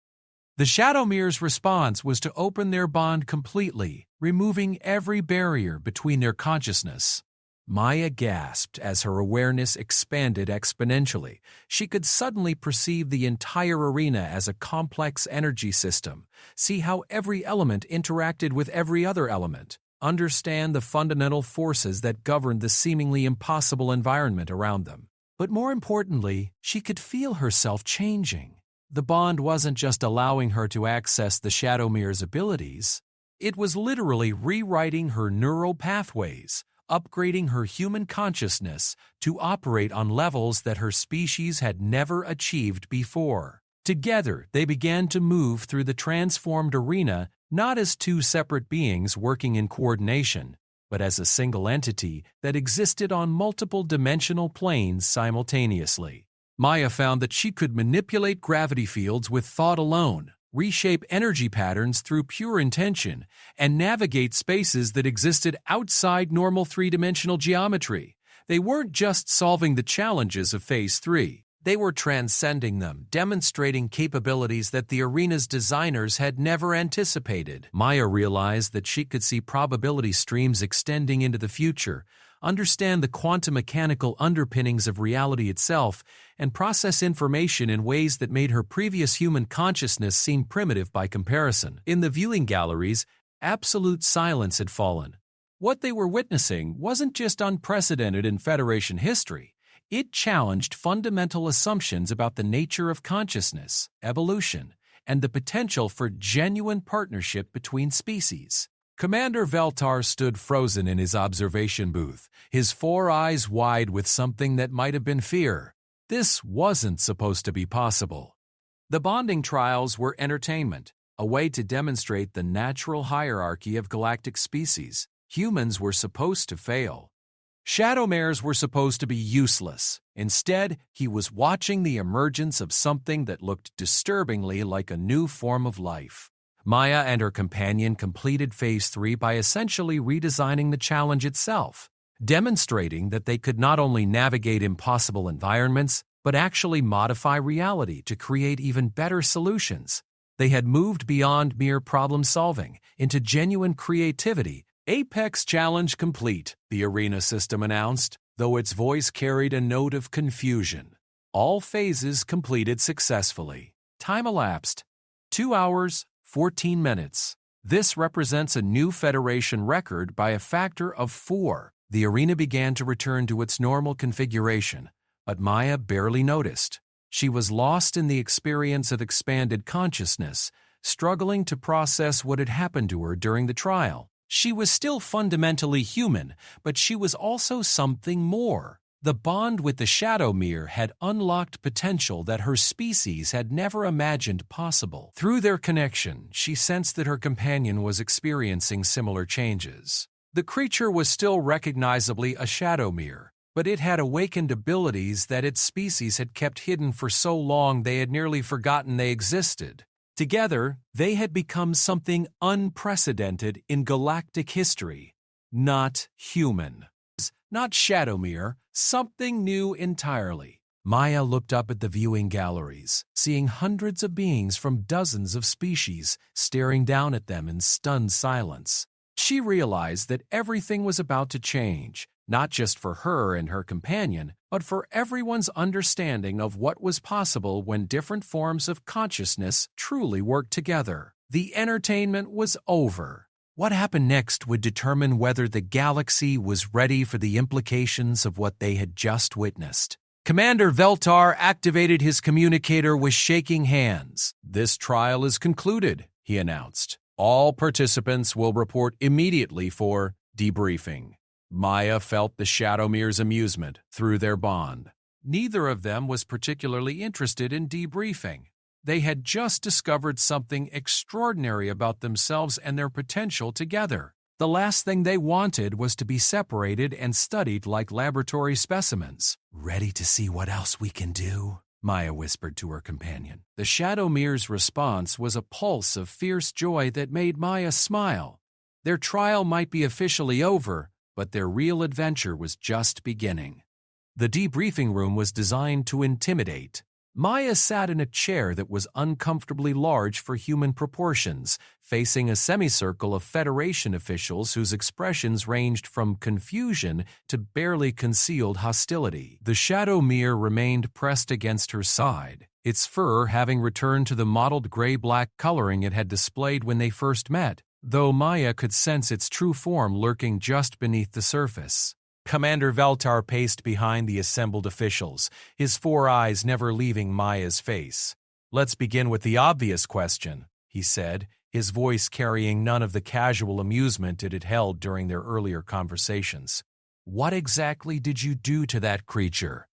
The Shadowmere's response was to open their bond completely, removing every barrier between their consciousness. Maya gasped as her awareness expanded exponentially. She could suddenly perceive the entire arena as a complex energy system, see how every element interacted with every other element, understand the fundamental forces that governed the seemingly impossible environment around them. But more importantly, she could feel herself changing. The bond wasn't just allowing her to access the Shadowmere's abilities, it was literally rewriting her neural pathways, upgrading her human consciousness to operate on levels that her species had never achieved before. Together, they began to move through the transformed arena not as two separate beings working in coordination, but as a single entity that existed on multiple dimensional planes simultaneously. Maya found that she could manipulate gravity fields with thought alone, reshape energy patterns through pure intention, and navigate spaces that existed outside normal three-dimensional geometry. They weren't just solving the challenges of Phase 3. They were transcending them, demonstrating capabilities that the arena's designers had never anticipated. Maya realized that she could see probability streams extending into the future, understand the quantum mechanical underpinnings of reality itself, and process information in ways that made her previous human consciousness seem primitive by comparison. In the viewing galleries, absolute silence had fallen. What they were witnessing wasn't just unprecedented in Federation history. It challenged fundamental assumptions about the nature of consciousness, evolution, and the potential for genuine partnership between species. Commander Veltar stood frozen in his observation booth, his four eyes wide with something that might have been fear. This wasn't supposed to be possible. The bonding trials were entertainment, a way to demonstrate the natural hierarchy of galactic species. Humans were supposed to fail. Shadowmares were supposed to be useless. Instead, he was watching the emergence of something that looked disturbingly like a new form of life. Maya and her companion completed Phase 3 by essentially redesigning the challenge itself, demonstrating that they could not only navigate impossible environments, but actually modify reality to create even better solutions. They had moved beyond mere problem-solving into genuine creativity. Apex Challenge complete, the arena system announced, though its voice carried a note of confusion. All phases completed successfully. Time elapsed 2 hours, 14 minutes. This represents a new Federation record by a factor of 4. The arena began to return to its normal configuration, but Maya barely noticed. She was lost in the experience of expanded consciousness, struggling to process what had happened to her during the trial. She was still fundamentally human, but she was also something more. The bond with the Shadow Mirror had unlocked potential that her species had never imagined possible. Through their connection, she sensed that her companion was experiencing similar changes. The creature was still recognizably a Shadow Mirror, but it had awakened abilities that its species had kept hidden for so long they had nearly forgotten they existed. Together, they had become something unprecedented in galactic history. Not human. Not Shadow Mirror, something new entirely. Maya looked up at the viewing galleries, seeing hundreds of beings from dozens of species staring down at them in stunned silence. She realized that everything was about to change, not just for her and her companion, but for everyone's understanding of what was possible when different forms of consciousness truly worked together. The entertainment was over. What happened next would determine whether the galaxy was ready for the implications of what they had just witnessed. Commander Veltar activated his communicator with shaking hands. "This trial is concluded," he announced. "All participants will report immediately for debriefing." Maya felt the Shadow Mirror's amusement through their bond. Neither of them was particularly interested in debriefing. They had just discovered something extraordinary about themselves and their potential together. The last thing they wanted was to be separated and studied like laboratory specimens. "Ready to see what else we can do?" Maya whispered to her companion. The Shadow Mirror's response was a pulse of fierce joy that made Maya smile. Their trial might be officially over, but their real adventure was just beginning. The debriefing room was designed to intimidate. Maya sat in a chair that was uncomfortably large for human proportions, facing a semicircle of Federation officials whose expressions ranged from confusion to barely concealed hostility. The Shadow Mirror remained pressed against her side, its fur having returned to the mottled gray-black coloring it had displayed when they first met, though Maya could sense its true form lurking just beneath the surface. Commander Veltar paced behind the assembled officials, his four eyes never leaving Maya's face. "Let's begin with the obvious question," he said, his voice carrying none of the casual amusement it had held during their earlier conversations. "What exactly did you do to that creature?"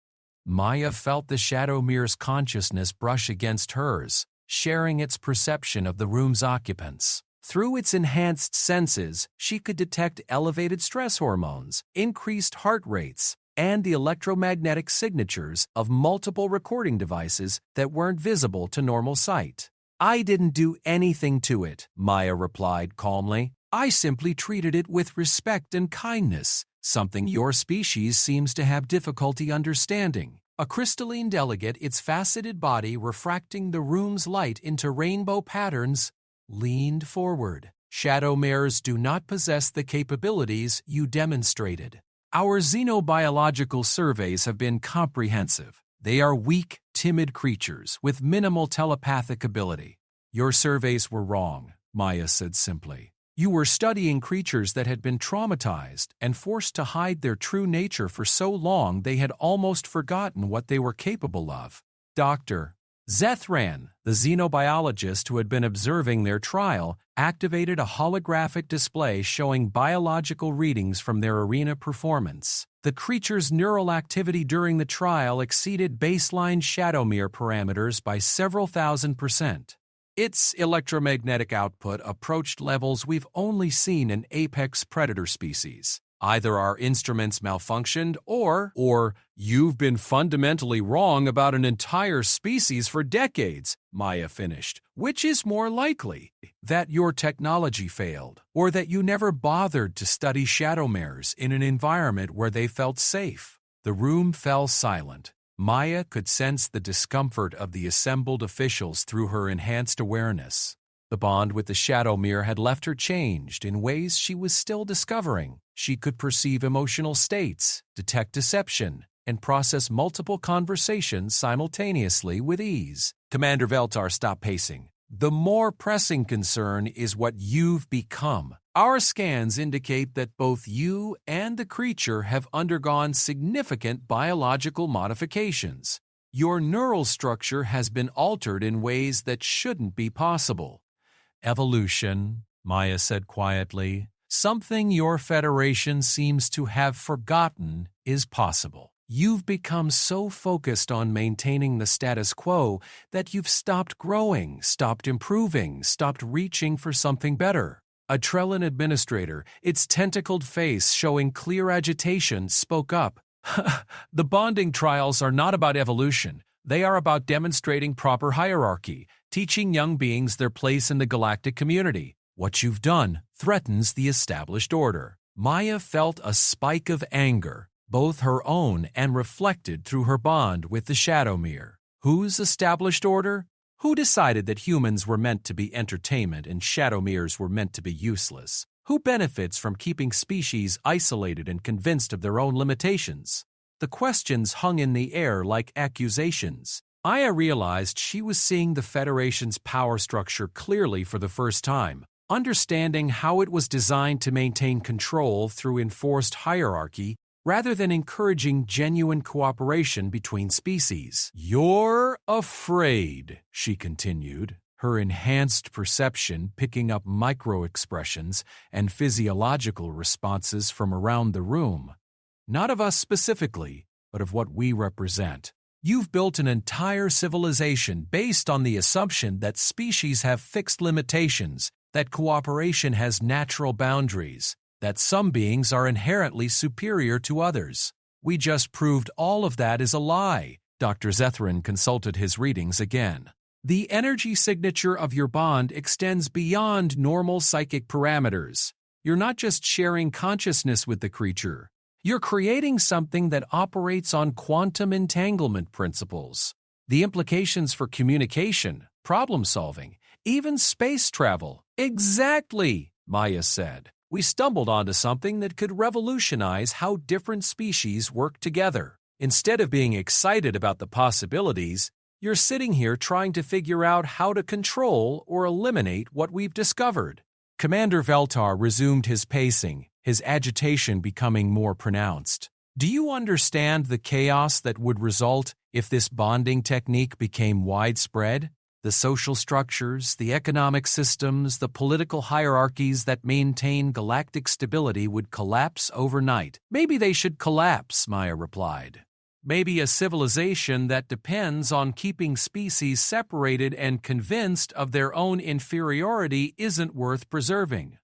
Maya felt the Shadow Mirror's consciousness brush against hers, sharing its perception of the room's occupants. Through its enhanced senses, she could detect elevated stress hormones, increased heart rates, and the electromagnetic signatures of multiple recording devices that weren't visible to normal sight. "I didn't do anything to it," Maya replied calmly. "I simply treated it with respect and kindness, something your species seems to have difficulty understanding." A crystalline delegate, its faceted body refracting the room's light into rainbow patterns, leaned forward. "Shadow Mirrors do not possess the capabilities you demonstrated. Our xenobiological surveys have been comprehensive. They are weak, timid creatures with minimal telepathic ability." "Your surveys were wrong," Maya said simply. "You were studying creatures that had been traumatized and forced to hide their true nature for so long they had almost forgotten what they were capable of." Dr. Zethran, the xenobiologist who had been observing their trial, activated a holographic display showing biological readings from their arena performance. The creature's neural activity during the trial exceeded baseline Shadow Mirror parameters by several thousand%. Its electromagnetic output approached levels we've only seen in apex predator species. Either our instruments malfunctioned or you've been fundamentally wrong about an entire species for decades, Maya finished. Which is more likely? That your technology failed, or that you never bothered to study Shadow Mirrors in an environment where they felt safe? The room fell silent. Maya could sense the discomfort of the assembled officials through her enhanced awareness. The bond with the Shadow Mirror had left her changed in ways she was still discovering. She could perceive emotional states, detect deception, and process multiple conversations simultaneously with ease. Commander Veltar stopped pacing. "The more pressing concern is what you've become. Our scans indicate that both you and the creature have undergone significant biological modifications. Your neural structure has been altered in ways that shouldn't be possible." "Evolution," Maya said quietly. "Something your Federation seems to have forgotten is possible." You've become so focused on maintaining the status quo that you've stopped growing, stopped improving, stopped reaching for something better. A Trellin administrator, its tentacled face showing clear agitation, spoke up. The bonding trials are not about evolution. They are about demonstrating proper hierarchy, teaching young beings their place in the galactic community. What you've done threatens the established order. Maya felt a spike of anger, both her own and reflected through her bond with the Shadowmere. Whose established order? Who decided that humans were meant to be entertainment and Shadowmeres were meant to be useless? Who benefits from keeping species isolated and convinced of their own limitations? The questions hung in the air like accusations. Aya realized she was seeing the Federation's power structure clearly for the first time, understanding how it was designed to maintain control through enforced hierarchy rather than encouraging genuine cooperation between species. "You're afraid," she continued, her enhanced perception picking up micro-expressions and physiological responses from around the room. Not of us specifically, but of what we represent. You've built an entire civilization based on the assumption that species have fixed limitations, that cooperation has natural boundaries, that some beings are inherently superior to others. We just proved all of that is a lie. Dr. Zethrin consulted his readings again. The energy signature of your bond extends beyond normal psychic parameters. You're not just sharing consciousness with the creature. You're creating something that operates on quantum entanglement principles. The implications for communication, problem-solving, even space travel. Exactly, Maya said. We stumbled onto something that could revolutionize how different species work together. Instead of being excited about the possibilities, you're sitting here trying to figure out how to control or eliminate what we've discovered. Commander Veltar resumed his pacing, his agitation becoming more pronounced. Do you understand the chaos that would result if this bonding technique became widespread? The social structures, the economic systems, the political hierarchies that maintain galactic stability would collapse overnight. Maybe they should collapse, Maya replied. Maybe a civilization that depends on keeping species separated and convinced of their own inferiority isn't worth preserving.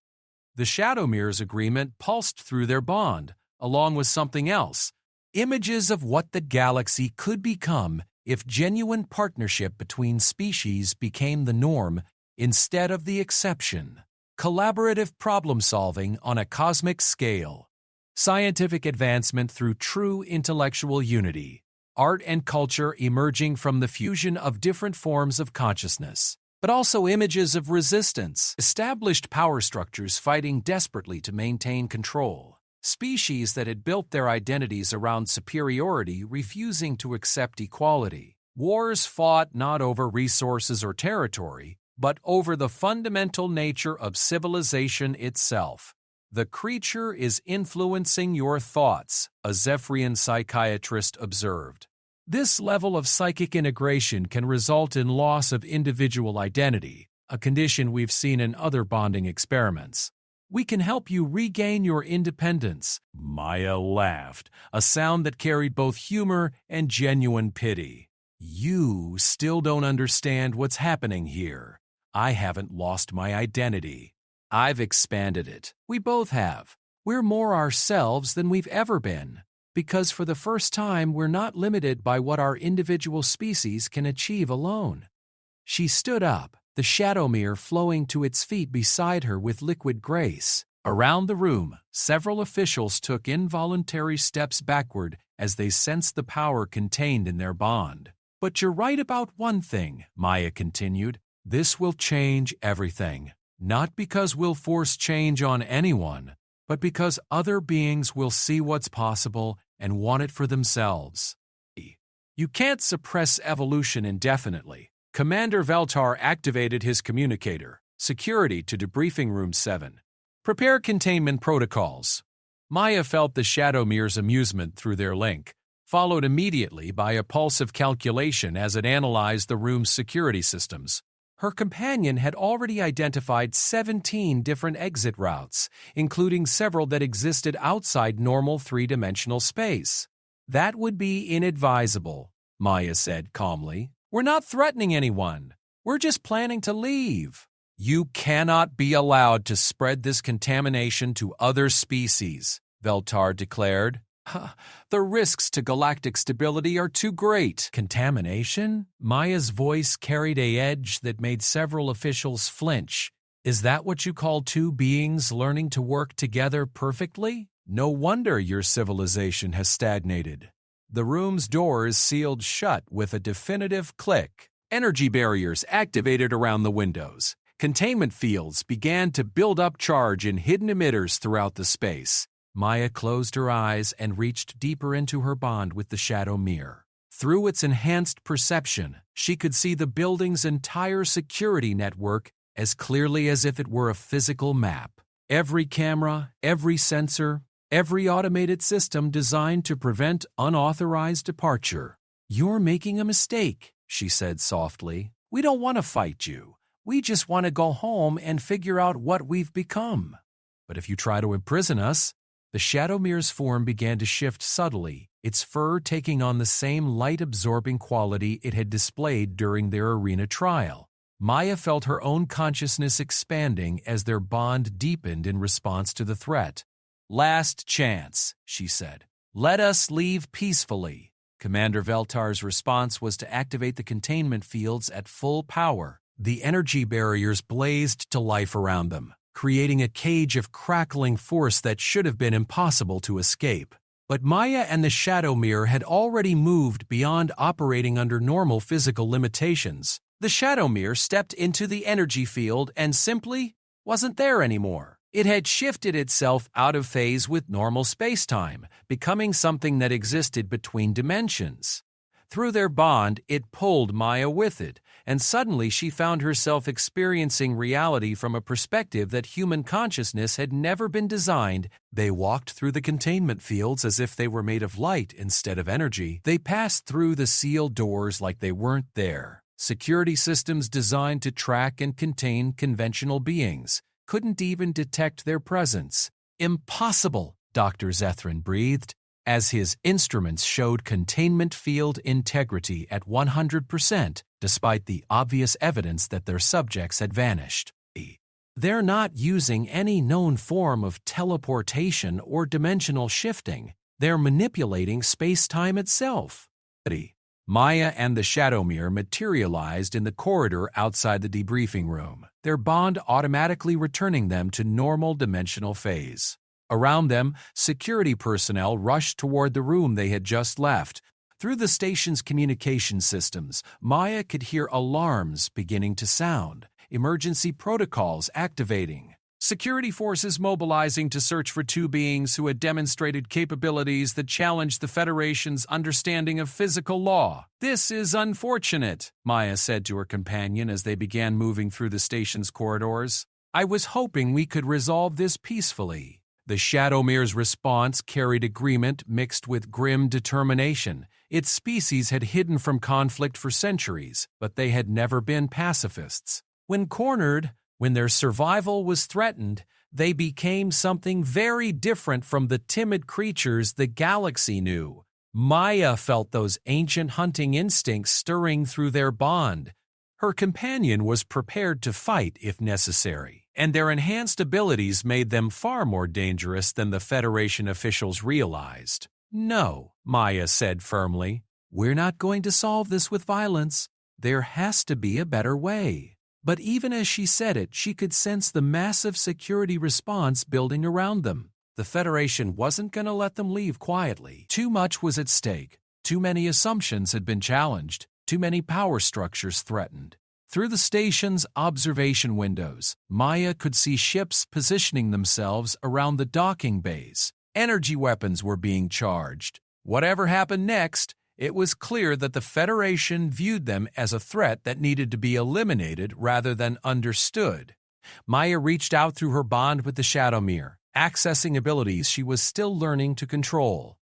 The Shadowmere's agreement pulsed through their bond, along with something else, images of what the galaxy could become if genuine partnership between species became the norm instead of the exception. Collaborative problem-solving on a cosmic scale. Scientific advancement through true intellectual unity. Art and culture emerging from the fusion of different forms of consciousness. But also images of resistance. Established power structures fighting desperately to maintain control. Species that had built their identities around superiority refusing to accept equality. Wars fought not over resources or territory, but over the fundamental nature of civilization itself. The creature is influencing your thoughts, a Zephyrian psychiatrist observed. This level of psychic integration can result in loss of individual identity, a condition we've seen in other bonding experiments. We can help you regain your independence. Maya laughed, a sound that carried both humor and genuine pity. You still don't understand what's happening here. I haven't lost my identity. I've expanded it. We both have. We're more ourselves than we've ever been, because for the first time we're not limited by what our individual species can achieve alone. She stood up, the Shadowmere flowing to its feet beside her with liquid grace. Around the room, several officials took involuntary steps backward as they sensed the power contained in their bond. But you're right about one thing, Maya continued. This will change everything. Not because we'll force change on anyone, but because other beings will see what's possible and want it for themselves. You can't suppress evolution indefinitely. Commander Veltar activated his communicator. Security to Debriefing Room 7. Prepare containment protocols. Maya felt the Shadowmere's amusement through their link, followed immediately by a pulsive calculation as it analyzed the room's security systems. Her companion had already identified 17 different exit routes, including several that existed outside normal three-dimensional space. That would be inadvisable, Maya said calmly. We're not threatening anyone. We're just planning to leave. You cannot be allowed to spread this contamination to other species, Veltar declared. The risks to galactic stability are too great. Contamination? Maya's voice carried an edge that made several officials flinch. Is that what you call two beings learning to work together perfectly? No wonder your civilization has stagnated. The room's doors sealed shut with a definitive click. Energy barriers activated around the windows. Containment fields began to build up charge in hidden emitters throughout the space. Maya closed her eyes and reached deeper into her bond with the shadow mirror. Through its enhanced perception, she could see the building's entire security network as clearly as if it were a physical map. Every camera, every sensor, every automated system designed to prevent unauthorized departure. You're making a mistake, she said softly. We don't want to fight you. We just want to go home and figure out what we've become. But if you try to imprison us, the shadow mirror's form began to shift subtly, its fur taking on the same light-absorbing quality it had displayed during their arena trial. Maya felt her own consciousness expanding as their bond deepened in response to the threat. Last chance, she said. Let us leave peacefully. Commander Veltar's response was to activate the containment fields at full power. The energy barriers blazed to life around them, creating a cage of crackling force that should have been impossible to escape. But Maya and the shadow mirror had already moved beyond operating under normal physical limitations. The shadow mirror stepped into the energy field and simply wasn't there anymore. It had shifted itself out of phase with normal space-time, becoming something that existed between dimensions. Through their bond, it pulled Maya with it, and suddenly she found herself experiencing reality from a perspective that human consciousness had never been designed. They walked through the containment fields as if they were made of light instead of energy. They passed through the sealed doors like they weren't there. Security systems designed to track and contain conventional beings couldn't even detect their presence. Impossible, Dr. Zethrin breathed, as his instruments showed containment field integrity at 100%, despite the obvious evidence that their subjects had vanished. They're not using any known form of teleportation or dimensional shifting. They're manipulating space-time itself. Maya and the shadow mirror materialized in the corridor outside the debriefing room, their bond automatically returning them to normal dimensional phase. Around them, security personnel rushed toward the room they had just left. Through the station's communication systems, Maya could hear alarms beginning to sound, emergency protocols activating. Security forces mobilizing to search for two beings who had demonstrated capabilities that challenged the Federation's understanding of physical law. This is unfortunate, Maya said to her companion as they began moving through the station's corridors. I was hoping we could resolve this peacefully. The Shadow Mirror's response carried agreement mixed with grim determination. Its species had hidden from conflict for centuries, but they had never been pacifists. When cornered, when their survival was threatened, they became something very different from the timid creatures the galaxy knew. Maya felt those ancient hunting instincts stirring through their bond. Her companion was prepared to fight if necessary, and their enhanced abilities made them far more dangerous than the Federation officials realized. No, Maya said firmly, we're not going to solve this with violence. There has to be a better way. But even as she said it, she could sense the massive security response building around them. The Federation wasn't going to let them leave quietly. Too much was at stake. Too many assumptions had been challenged. Too many power structures threatened. Through the station's observation windows, Maya could see ships positioning themselves around the docking bays. Energy weapons were being charged. Whatever happened next, it was clear that the Federation viewed them as a threat that needed to be eliminated rather than understood. Maya reached out through her bond with the Shadow Mirror, accessing abilities she was still learning to control.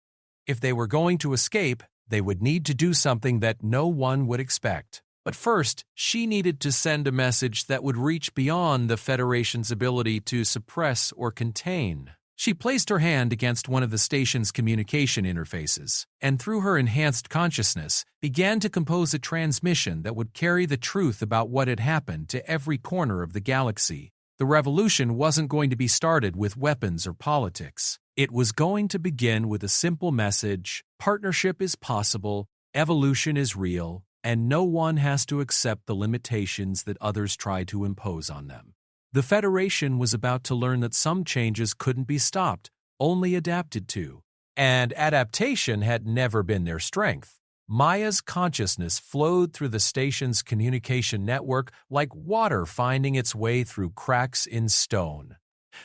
If they were going to escape, they would need to do something that no one would expect. But first, she needed to send a message that would reach beyond the Federation's ability to suppress or contain. She placed her hand against one of the station's communication interfaces, and through her enhanced consciousness, began to compose a transmission that would carry the truth about what had happened to every corner of the galaxy. The revolution wasn't going to be started with weapons or politics. It was going to begin with a simple message: partnership is possible, evolution is real, and no one has to accept the limitations that others try to impose on them. The Federation was about to learn that some changes couldn't be stopped, only adapted to. And adaptation had never been their strength. Maya's consciousness flowed through the station's communication network like water finding its way through cracks in stone.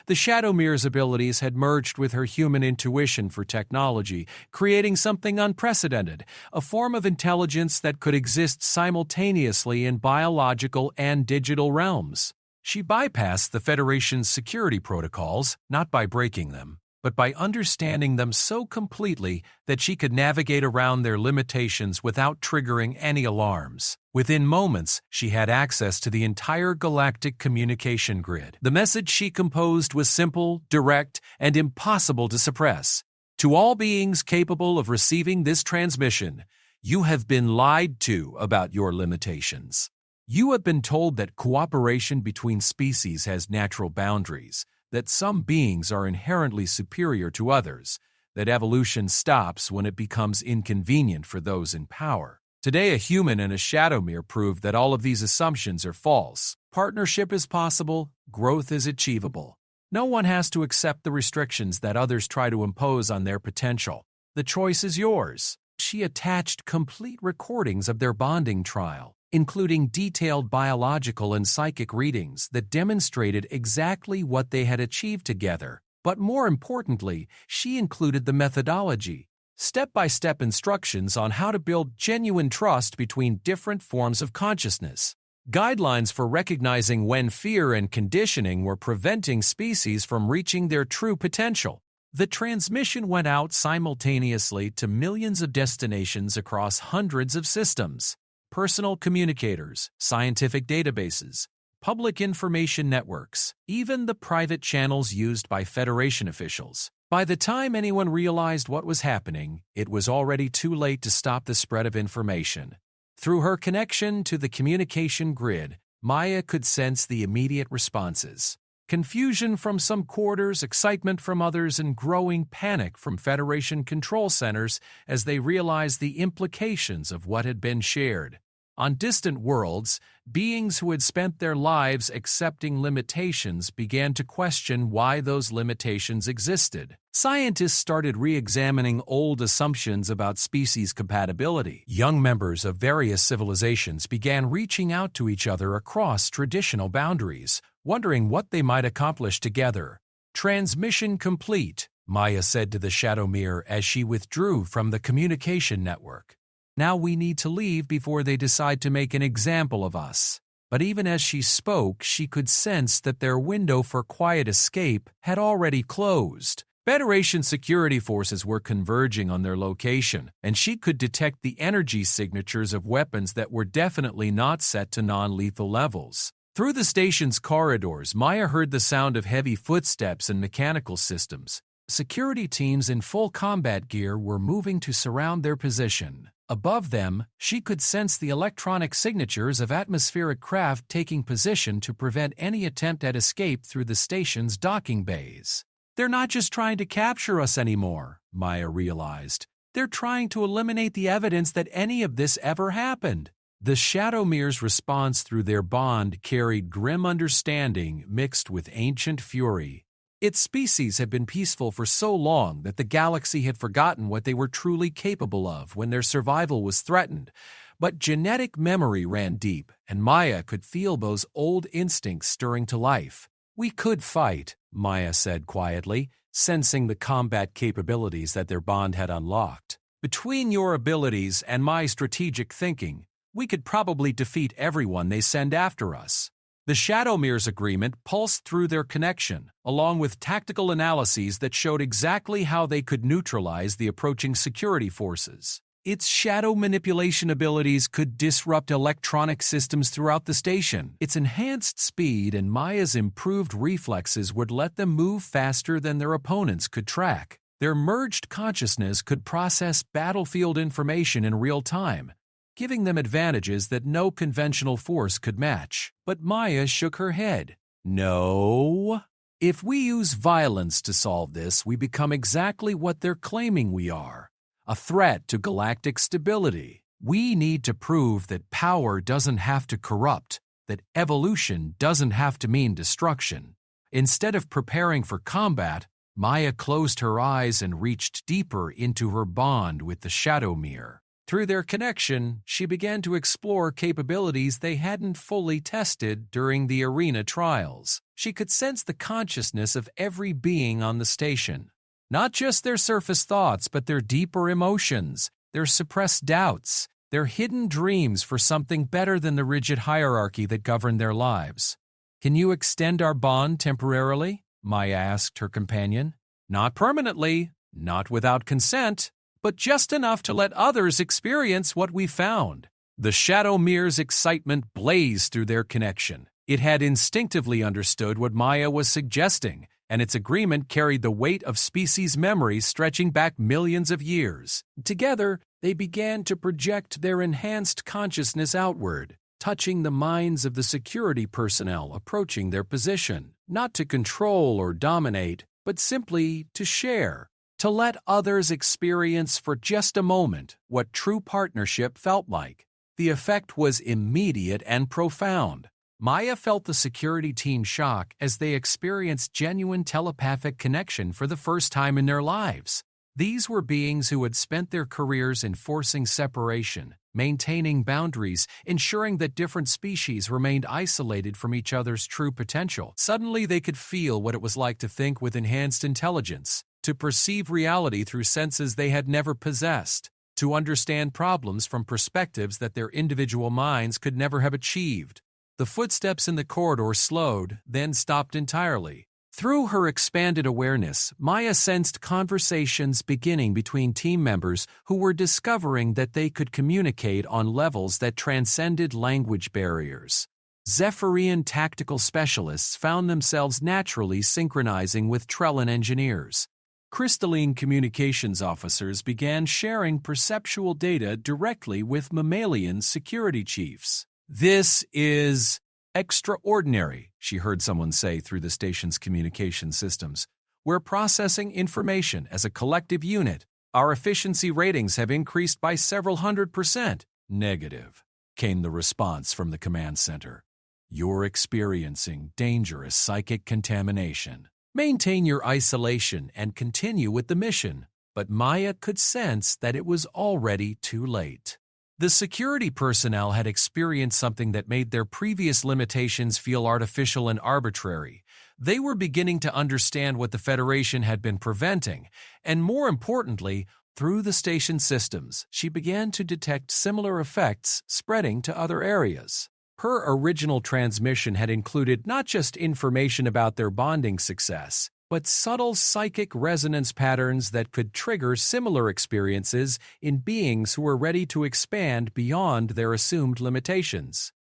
The Shadowmere's abilities had merged with her human intuition for technology, creating something unprecedented, a form of intelligence that could exist simultaneously in biological and digital realms. She bypassed the Federation's security protocols, not by breaking them, but by understanding them so completely that she could navigate around their limitations without triggering any alarms. Within moments, she had access to the entire galactic communication grid. The message she composed was simple, direct, and impossible to suppress. To all beings capable of receiving this transmission, you have been lied to about your limitations. You have been told that cooperation between species has natural boundaries, that some beings are inherently superior to others, that evolution stops when it becomes inconvenient for those in power. Today, a human and a Shadowmere proved that all of these assumptions are false. Partnership is possible, growth is achievable. No one has to accept the restrictions that others try to impose on their potential. The choice is yours. She attached complete recordings of their bonding trial, including detailed biological and psychic readings that demonstrated exactly what they had achieved together. But more importantly, she included the methodology, step-by-step instructions on how to build genuine trust between different forms of consciousness, guidelines for recognizing when fear and conditioning were preventing species from reaching their true potential. The transmission went out simultaneously to millions of destinations across hundreds of systems. Personal communicators, scientific databases, public information networks, even the private channels used by Federation officials. By the time anyone realized what was happening, it was already too late to stop the spread of information. Through her connection to the communication grid, Maya could sense the immediate responses. Confusion from some quarters, excitement from others, and growing panic from Federation control centers as they realized the implications of what had been shared. On distant worlds, beings who had spent their lives accepting limitations began to question why those limitations existed. Scientists started re-examining old assumptions about species compatibility. Young members of various civilizations began reaching out to each other across traditional boundaries, wondering what they might accomplish together. "Transmission complete," Maya said to the Shadowmere as she withdrew from the communication network. "Now we need to leave before they decide to make an example of us." But even as she spoke, she could sense that their window for quiet escape had already closed. Federation security forces were converging on their location, and she could detect the energy signatures of weapons that were definitely not set to non-lethal levels. Through the station's corridors, Maya heard the sound of heavy footsteps and mechanical systems. Security teams in full combat gear were moving to surround their position. Above them, she could sense the electronic signatures of atmospheric craft taking position to prevent any attempt at escape through the station's docking bays. "They're not just trying to capture us anymore," Maya realized. "They're trying to eliminate the evidence that any of this ever happened." The Shadowmere's response through their bond carried grim understanding mixed with ancient fury. Its species had been peaceful for so long that the galaxy had forgotten what they were truly capable of when their survival was threatened. But genetic memory ran deep, and Maya could feel those old instincts stirring to life. "We could fight," Maya said quietly, sensing the combat capabilities that their bond had unlocked. "Between your abilities and my strategic thinking, we could probably defeat everyone they send after us." The Shadowmere's agreement pulsed through their connection, along with tactical analyses that showed exactly how they could neutralize the approaching security forces. Its shadow manipulation abilities could disrupt electronic systems throughout the station. Its enhanced speed and Maya's improved reflexes would let them move faster than their opponents could track. Their merged consciousness could process battlefield information in real time, giving them advantages that no conventional force could match. But Maya shook her head. No. If we use violence to solve this, we become exactly what they're claiming we are. A threat to galactic stability. We need to prove that power doesn't have to corrupt, that evolution doesn't have to mean destruction. Instead of preparing for combat, Maya closed her eyes and reached deeper into her bond with the Shadow Mirror. Through their connection, she began to explore capabilities they hadn't fully tested during the arena trials. She could sense the consciousness of every being on the station. Not just their surface thoughts, but their deeper emotions, their suppressed doubts, their hidden dreams for something better than the rigid hierarchy that governed their lives. "Can you extend our bond temporarily?" Maya asked her companion. "Not permanently, not without consent, but just enough to let others experience what we found." The Shadow Mirror's excitement blazed through their connection. It had instinctively understood what Maya was suggesting, and its agreement carried the weight of species memories stretching back millions of years. Together, they began to project their enhanced consciousness outward, touching the minds of the security personnel approaching their position, not to control or dominate, but simply to share, to let others experience for just a moment what true partnership felt like. The effect was immediate and profound. Maya felt the security team shock as they experienced genuine telepathic connection for the first time in their lives. These were beings who had spent their careers enforcing separation, maintaining boundaries, ensuring that different species remained isolated from each other's true potential. Suddenly they could feel what it was like to think with enhanced intelligence, to perceive reality through senses they had never possessed, to understand problems from perspectives that their individual minds could never have achieved. The footsteps in the corridor slowed, then stopped entirely. Through her expanded awareness, Maya sensed conversations beginning between team members who were discovering that they could communicate on levels that transcended language barriers. Zephyrian tactical specialists found themselves naturally synchronizing with Trellan engineers. Crystalline communications officers began sharing perceptual data directly with mammalian security chiefs. "This is extraordinary," she heard someone say through the station's communication systems. "We're processing information as a collective unit. Our efficiency ratings have increased by several 100%. "Negative," came the response from the command center. "You're experiencing dangerous psychic contamination. Maintain your isolation and continue with the mission." But Maya could sense that it was already too late. The security personnel had experienced something that made their previous limitations feel artificial and arbitrary. They were beginning to understand what the Federation had been preventing, and more importantly, through the station systems, she began to detect similar effects spreading to other areas. Her original transmission had included not just information about their bonding success, but subtle psychic resonance patterns that could trigger similar experiences in beings who were ready to expand beyond their assumed limitations.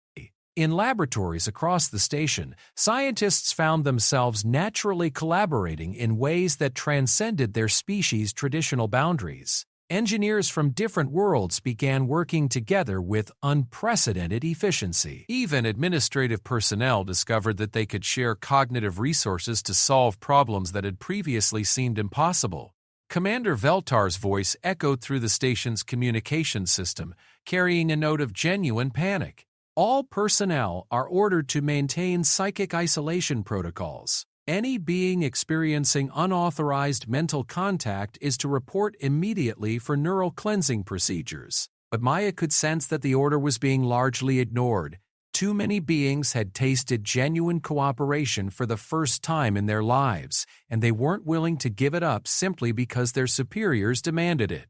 In laboratories across the station, scientists found themselves naturally collaborating in ways that transcended their species' traditional boundaries. Engineers from different worlds began working together with unprecedented efficiency. Even administrative personnel discovered that they could share cognitive resources to solve problems that had previously seemed impossible. Commander Veltar's voice echoed through the station's communication system, carrying a note of genuine panic. "All personnel are ordered to maintain psychic isolation protocols. Any being experiencing unauthorized mental contact is to report immediately for neural cleansing procedures." But Maya could sense that the order was being largely ignored. Too many beings had tasted genuine cooperation for the first time in their lives, and they weren't willing to give it up simply because their superiors demanded it.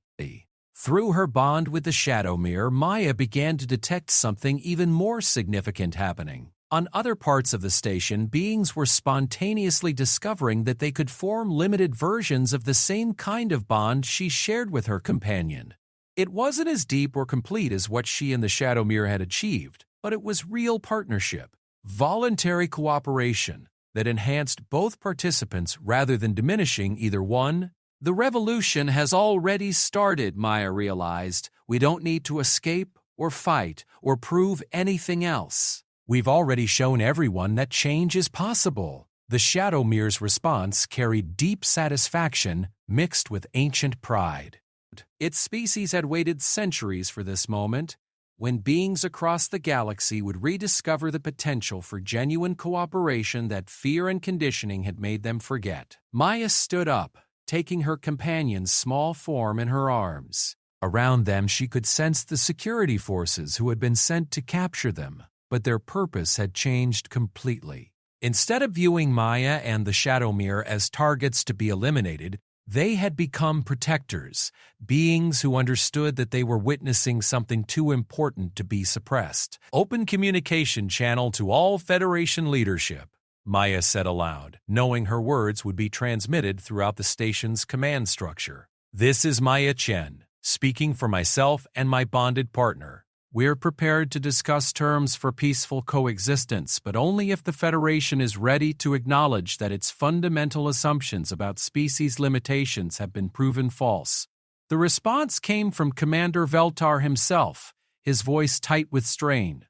Through her bond with the Shadow Mirror, Maya began to detect something even more significant happening. On other parts of the station, beings were spontaneously discovering that they could form limited versions of the same kind of bond she shared with her companion. It wasn't as deep or complete as what she and the Shadow Mirror had achieved, but it was real partnership, voluntary cooperation that enhanced both participants rather than diminishing either one. The revolution has already started, Maya realized. We don't need to escape or fight or prove anything else. We've already shown everyone that change is possible. The Shadow Mirror's response carried deep satisfaction mixed with ancient pride. Its species had waited centuries for this moment, when beings across the galaxy would rediscover the potential for genuine cooperation that fear and conditioning had made them forget. Maya stood up, taking her companion's small form in her arms. Around them she could sense the security forces who had been sent to capture them, but their purpose had changed completely. Instead of viewing Maya and the Shadow Mirror as targets to be eliminated, they had become protectors, beings who understood that they were witnessing something too important to be suppressed. Open communication channel to all Federation leadership, Maya said aloud, knowing her words would be transmitted throughout the station's command structure. This is Maya Chen, speaking for myself and my bonded partner. We're prepared to discuss terms for peaceful coexistence, but only if the Federation is ready to acknowledge that its fundamental assumptions about species limitations have been proven false. The response came from Commander Veltar himself, his voice tight with strain.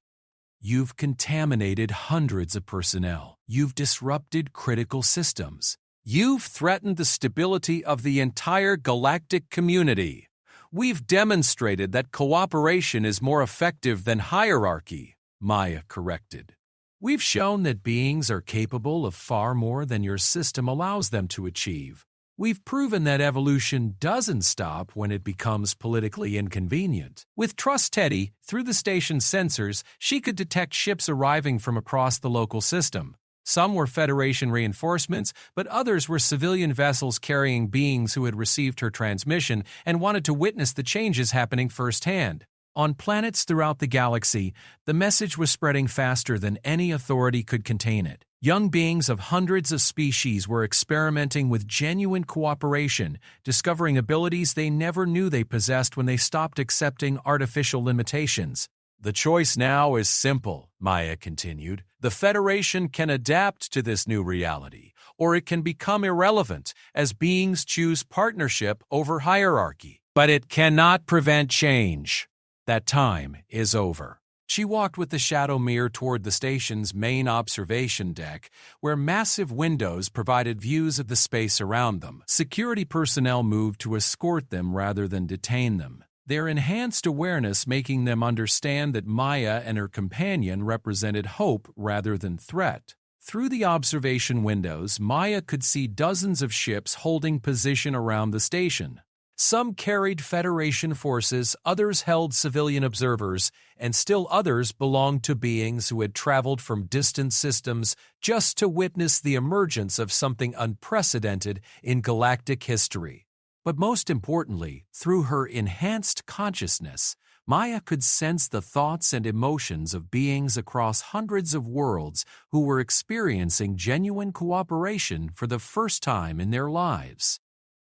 You've contaminated hundreds of personnel. You've disrupted critical systems. You've threatened the stability of the entire galactic community. We've demonstrated that cooperation is more effective than hierarchy, Maya corrected. We've shown that beings are capable of far more than your system allows them to achieve. We've proven that evolution doesn't stop when it becomes politically inconvenient. With Trust Teddy, through the station's sensors, she could detect ships arriving from across the local system. Some were Federation reinforcements, but others were civilian vessels carrying beings who had received her transmission and wanted to witness the changes happening firsthand. On planets throughout the galaxy, the message was spreading faster than any authority could contain it. Young beings of hundreds of species were experimenting with genuine cooperation, discovering abilities they never knew they possessed when they stopped accepting artificial limitations. The choice now is simple, Maya continued. The Federation can adapt to this new reality, or it can become irrelevant as beings choose partnership over hierarchy. But it cannot prevent change. That time is over. She walked with the Shadow Mirror toward the station's main observation deck, where massive windows provided views of the space around them. Security personnel moved to escort them rather than detain them, their enhanced awareness making them understand that Maya and her companion represented hope rather than threat. Through the observation windows, Maya could see dozens of ships holding position around the station. Some carried Federation forces, others held civilian observers, and still others belonged to beings who had traveled from distant systems just to witness the emergence of something unprecedented in galactic history. But most importantly, through her enhanced consciousness, Maya could sense the thoughts and emotions of beings across hundreds of worlds who were experiencing genuine cooperation for the first time in their lives.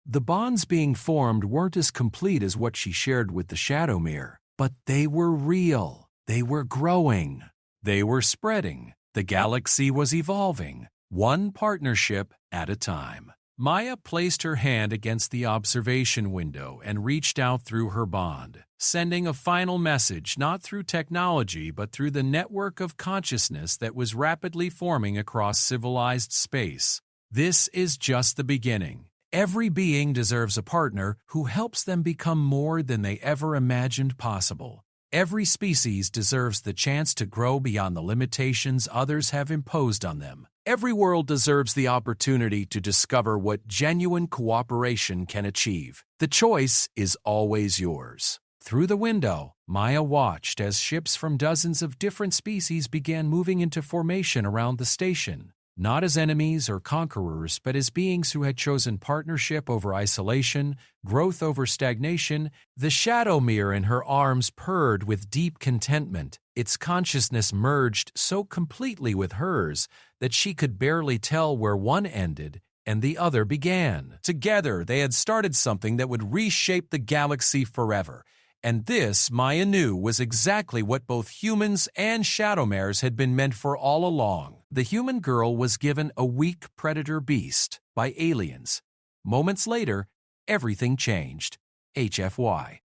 The bonds being formed weren't as complete as what she shared with the Shadow Mirror, but they were real. They were growing. They were spreading. The galaxy was evolving, one partnership at a time. Maya placed her hand against the observation window and reached out through her bond, sending a final message not through technology but through the network of consciousness that was rapidly forming across civilized space. This is just the beginning. Every being deserves a partner who helps them become more than they ever imagined possible. Every species deserves the chance to grow beyond the limitations others have imposed on them. Every world deserves the opportunity to discover what genuine cooperation can achieve. The choice is always yours. Through the window, Maya watched as ships from dozens of different species began moving into formation around the station. Not as enemies or conquerors, but as beings who had chosen partnership over isolation, growth over stagnation. The Shadow Mirror in her arms purred with deep contentment. Its consciousness merged so completely with hers that she could barely tell where one ended and the other began. Together, they had started something that would reshape the galaxy forever. And this, Maya knew, was exactly what both humans and Shadowmares had been meant for all along. The human girl was given a weak predator beast by aliens. Moments later, everything changed. HFY.